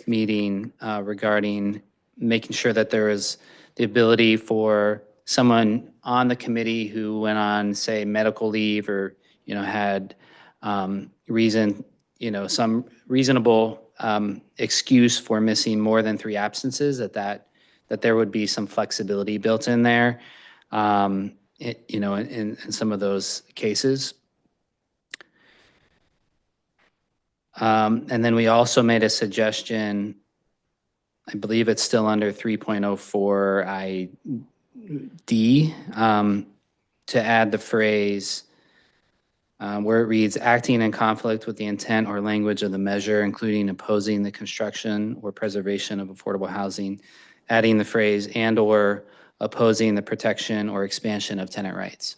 meeting regarding making sure that there is the ability for someone on the committee who went on, say, medical leave or, had some reasonable excuse for missing more than 3 absences, that there would be some flexibility built in there, in some of those cases. And then we also made a suggestion, I believe it's still under 3.04 ID, to add the phrase where it reads, acting in conflict with the intent or language of the measure, including opposing the construction or preservation of affordable housing, adding the phrase and/or opposing the protection or expansion of tenant rights.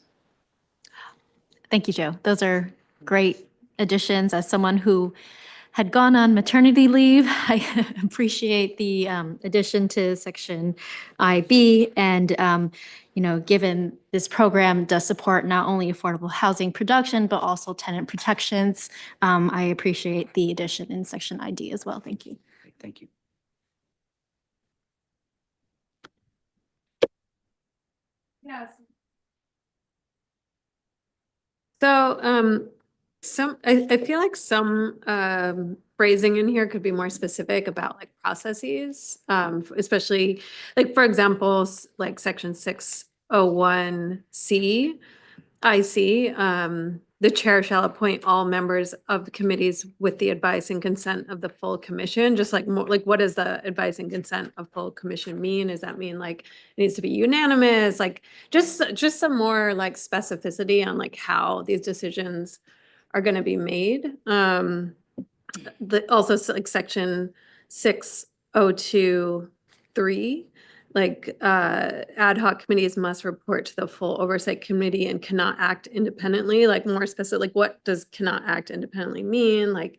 Thank you, Joe. Those are great additions. As someone who had gone on maternity leave. I appreciate the addition to section IB. And, given this program does support not only affordable housing production, but also tenant protections, I appreciate the addition in section ID as well. Thank you. Thank you. Yes. So, I feel like some phrasing in here could be more specific about like processes, especially like, for example, like section 601C, I see, the chair shall appoint all members of the committees with the advice and consent of the full commission, just like more, like what does the advice and consent of full commission mean? Does that mean like it needs to be unanimous? Like just some more like specificity on like how these decisions are gonna be made. Also like section 602(3), like ad hoc committees must report to the full oversight committee and cannot act independently, like more specific, like what does cannot act independently mean? Like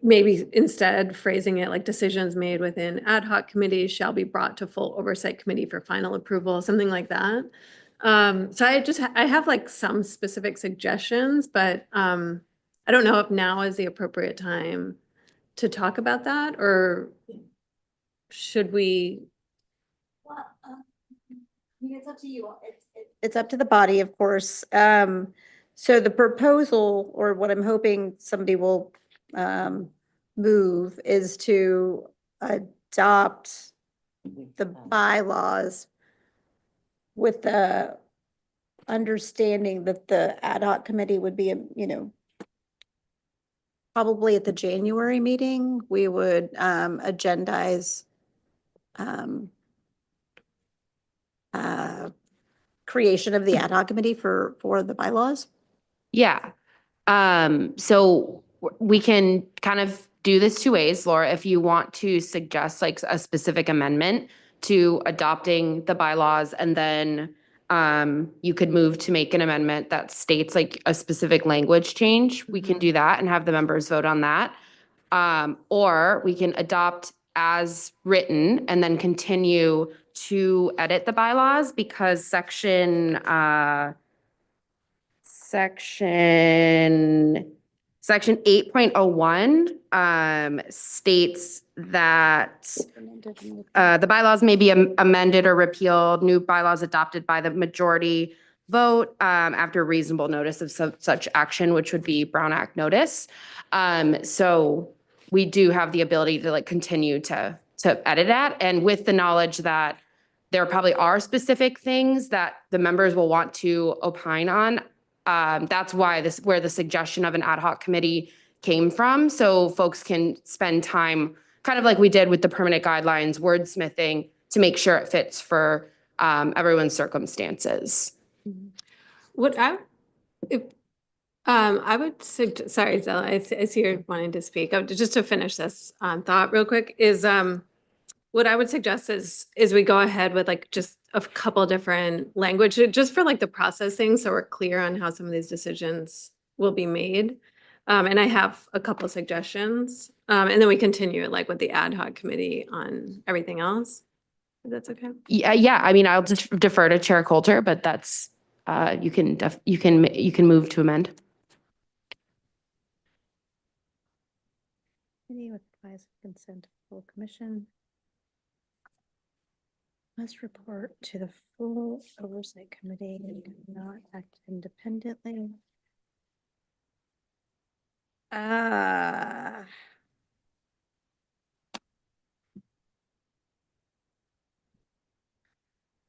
maybe instead phrasing it like decisions made within ad hoc committees shall be brought to full oversight committee for final approval, something like that. So I have like some specific suggestions, but I don't know if now is the appropriate time to talk about that, or should we? Well, it's up to you. It's up to the body, of course. So the proposal, or what I'm hoping somebody will move, is to adopt the bylaws with the understanding that the ad hoc committee would be, probably at the January meeting, we would agendize creation of the ad hoc committee for the bylaws. Yeah. So we can kind of do this two ways, Laura, if you want to suggest like a specific amendment to adopting the bylaws, and then you could move to make an amendment that states like a specific language change. We can do that and have the members vote on that. Or we can adopt as written and then continue to edit the bylaws, because section 8.01 states that the bylaws may be amended or repealed, new bylaws adopted by the majority vote after reasonable notice of such action, which would be Brown Act notice. So we do have the ability to like continue to edit that, and with the knowledge that there probably are specific things that the members will want to opine on. That's why where the suggestion of an ad hoc committee came from. So folks can spend time, kind of like we did with the permanent guidelines, wordsmithing to make sure it fits for everyone's circumstances. What I would suggest, sorry, Zella, I see you're wanting to speak. Just to finish this thought real quick is what I would suggest is we go ahead with like just a couple different language, just for like the processing, so we're clear on how some of these decisions will be made. And I have a couple of suggestions, and then we continue like with the ad hoc committee on everything else. If that's okay. Yeah. I mean, I'll just defer to Chair Coulter, but that's you can move to amend. With advice and consent of full commission must report to the full oversight committee and cannot act independently.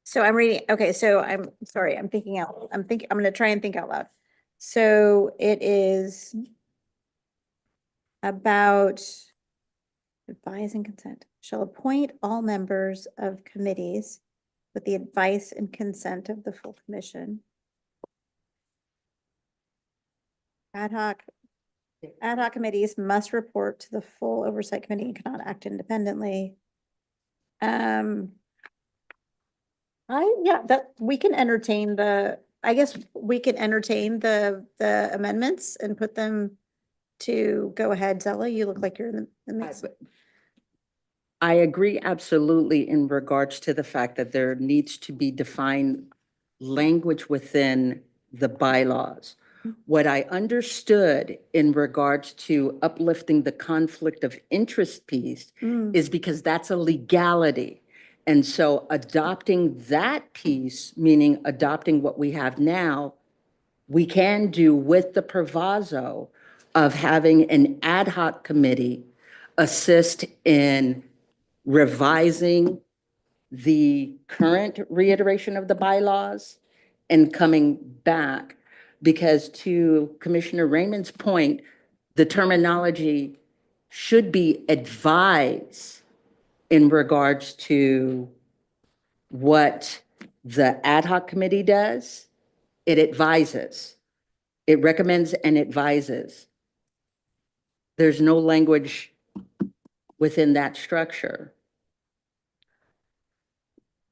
So I'm reading, okay, so I'm sorry, I'm going to try and think out loud. So it is about advise and consent. Shall appoint all members of committees with the advice and consent of the full commission. Ad hoc committees must report to the full oversight committee and cannot act independently. That we can entertain the amendments and put them to go ahead. Zella, you look like you're in the midst. I agree absolutely in regards to the fact that there needs to be defined language within the bylaws. What I understood in regards to uplifting the conflict of interest piece is because that's a legality. And so adopting that piece, meaning adopting what we have now, we can do with the proviso of having an ad hoc committee assist in revising the current reiteration of the bylaws and coming back. Because to Commissioner Raymond's point, the terminology should be advise in regards to what the ad hoc committee does. It advises, it recommends and advises. There's no language within that structure.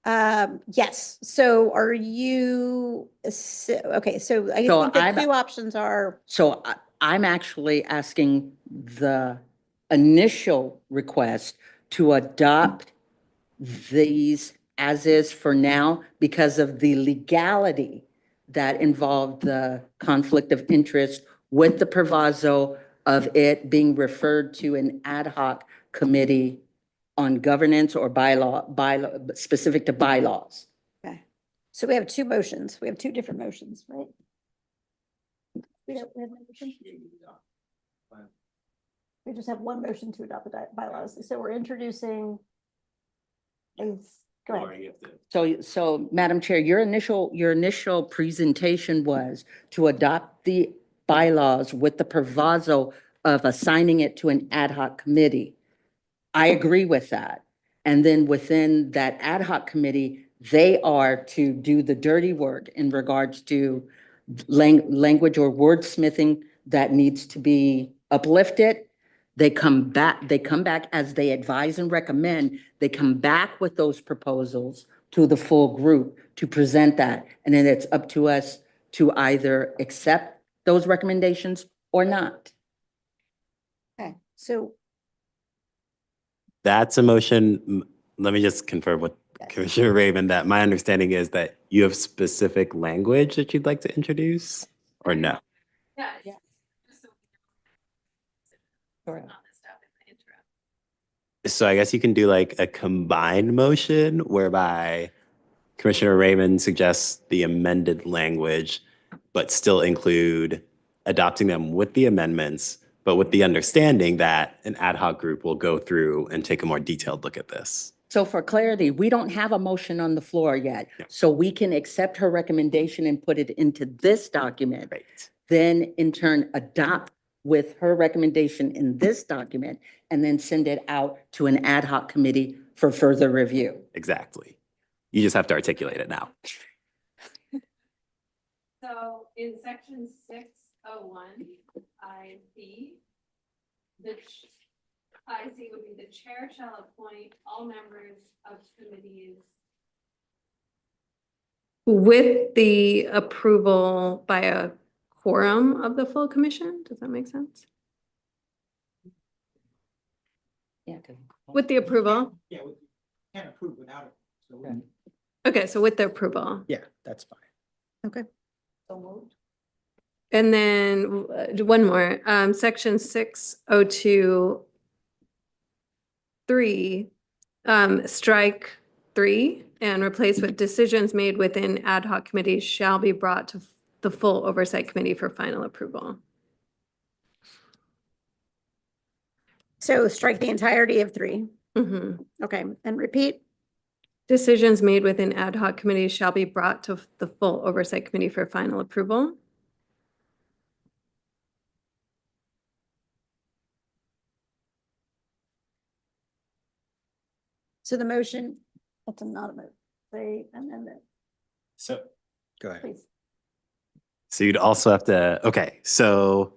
Yes. So are you, okay, so I So think the I'm- two options are, So I'm actually asking the initial request to adopt these as is for now because of the legality that involved the conflict of interest with the proviso of it being referred to an ad hoc committee on governance or bylaw specific to bylaws. okay. So we have two motions. We have two different motions, right? We don't, we have no motion? We just have one motion to adopt the bylaws. So we're introducing. Go ahead. So Madam Chair, your initial presentation was to adopt the bylaws with the proviso of assigning it to an ad hoc committee. I agree with that. And then within that ad hoc committee, they are to do the dirty work in regards to language or wordsmithing that needs to be uplifted. They come back as they advise and recommend, they come back with those proposals to the full group to present that. And then it's up to us to either accept those recommendations or not. Okay, so That's a motion. Let me just confirm with Commissioner Raymond that my understanding is that you have specific language that you'd like to introduce, or no? Yeah. So I guess you can do like a combined motion whereby Commissioner Raymond suggests the amended language, but still include adopting them with the amendments, but with the understanding that an ad hoc group will go through and take a more detailed look at this. So for clarity, we don't have a motion on the floor yet. Yeah. So we can accept her recommendation and put it into this document. Right. Then in turn adopt with her recommendation in this document and then send it out to an ad hoc committee for further review. Exactly. You just have to articulate it now. So in section 601, IC, the IC would be the chair shall appoint all members of committees with the approval by a quorum of the full commission. Does that make sense? Yeah. With the approval? Yeah, we can't approve without it. So we- Okay. Okay, so with the approval. Yeah, that's fine. okay. So moved. And then one more, section 602 3, strike 3 and replace with decisions made within ad hoc committees shall be brought to the full oversight committee for final approval. So strike the entirety of 3. Mhm. Okay, and repeat. Decisions made within ad hoc committees shall be brought to the full oversight committee for final approval. So the motion, that's not a motion, the amendment, So, go ahead. please. So you'd also have to, okay, so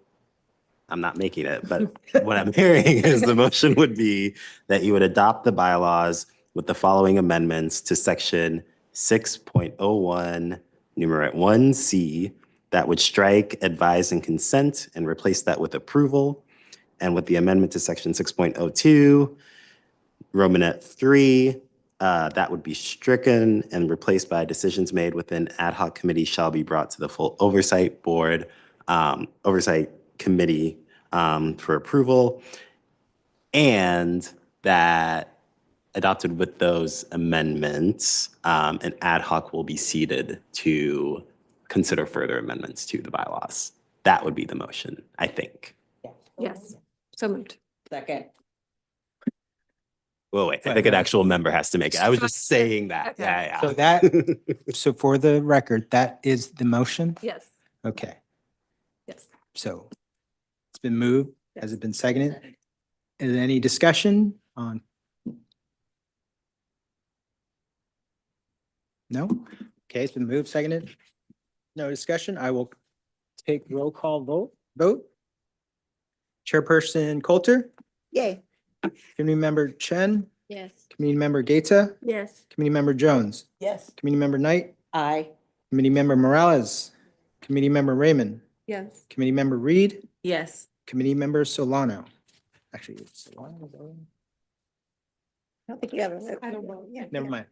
I'm not making it, but what I'm hearing is the motion would be that you would adopt the bylaws with the following amendments to section 6.01, numerat 1C, that would strike advise and consent and replace that with approval. And with the amendment to section 6.02, Romanet 3, that would be stricken and replaced by decisions made within ad hoc committee shall be brought to the full oversight board, oversight committee for approval. And that adopted with those amendments, an ad hoc will be seated to consider further amendments to the bylaws. That would be the motion, I think. Yes, so moved. Second. Well, wait, I think an actual member has to make it. I was just saying that. Okay. Yeah, So yeah. so for the record, that is the motion? Yes, Okay, yes. so it's been moved. Has it been seconded? Is there any discussion on? No? Okay, it's been moved, seconded. No discussion. I will take roll call vote. Chairperson Coulter, Yay. Committee Member Chen, Yes. Committee Member Gaeta, Yes. Committee Member Jones, Yes. Committee Member Knight, Aye. Committee Member Morales, Committee Member Raymond, Yes. Committee Member Reed, Yes. Committee Member Solano. Actually, it's Solano. I don't think you have a. I don't know. Yeah. Never mind.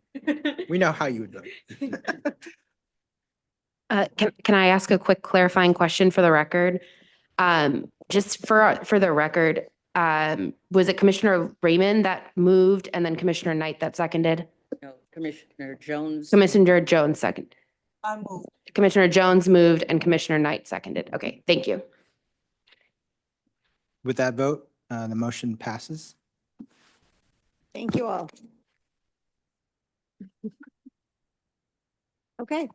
We know how you would vote. Can I ask a quick clarifying question for the record? Just for the record, was it Commissioner Raymond that moved and then Commissioner Knight that seconded? No, Commissioner Jones. Commissioner Jones second. I move. Commissioner Jones moved and Commissioner Knight seconded. Okay, thank you. With that vote, the motion passes. Thank you all. Okay,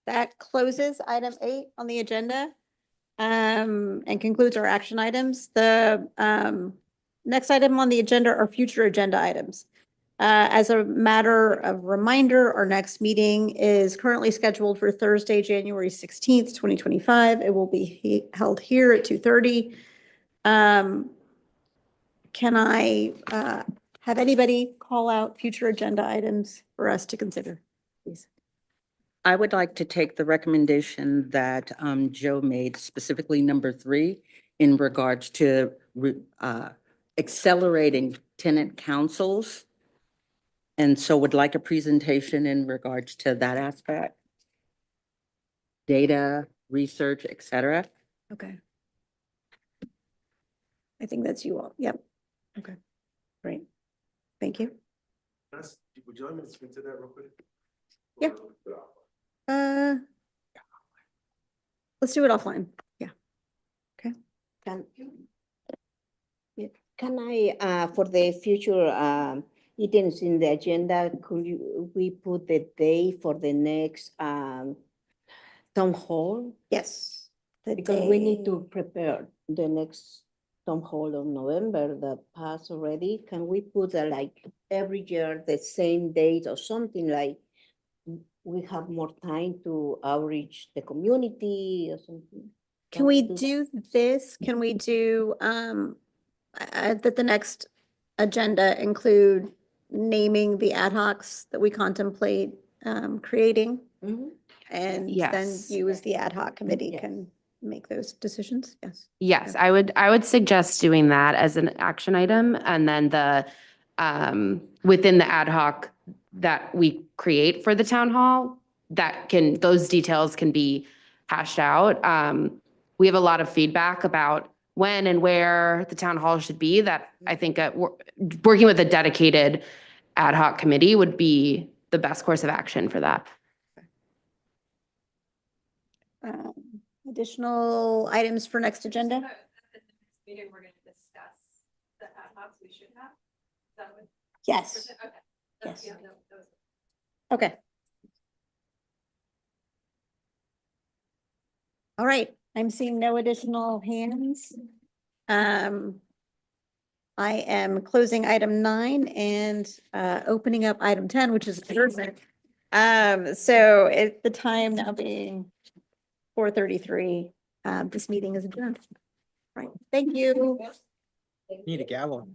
that closes item 8 on the agenda and concludes our action items. The next item on the agenda are future agenda items. As a matter of reminder, our next meeting is currently scheduled for Thursday, January 16th, 2025. It will be held here at 2:30. Can I have anybody call out future agenda items for us to consider, please? I would like to take the recommendation that Joe made, specifically number 3, in regards to accelerating tenant councils. And so would like a presentation in regards to that aspect. Data, research, et cetera. Okay. I think that's you all. Yep. Okay, great. Thank you. Would you like me to speak to that real quick? Yeah. Let's do it offline. Yeah. Okay. Can I, for the future items in the agenda, we put the day for the next town hall? Yes. Because we need to prepare the next town hall of November that passed already. Can we put like every year the same date or something, like we have more time to outreach the community or something? Can we do this? Can we do that the next agenda include naming the ad hocs that we contemplate creating? Mhm. And then Yes. you as the ad hoc committee Yes. can make those decisions? Yes. Yes, I would suggest doing that as an action item, and then the within the ad hoc that we create for the town hall, those details can be hashed out. We have a lot of feedback about when and where the town hall should be, that I think working with a dedicated ad hoc committee would be the best course of action for that. Additional items for next agenda? At the next meeting, we're going to discuss the ad hocs we should have. Is that what? Yes. Okay. Yes. Yeah, that was. Okay. All right, I'm seeing no additional hands. I am closing item 9 and opening up item 10, which is adjournment. So at the time now being 4:33, this meeting is adjourned. Right, thank you. Need a gavel.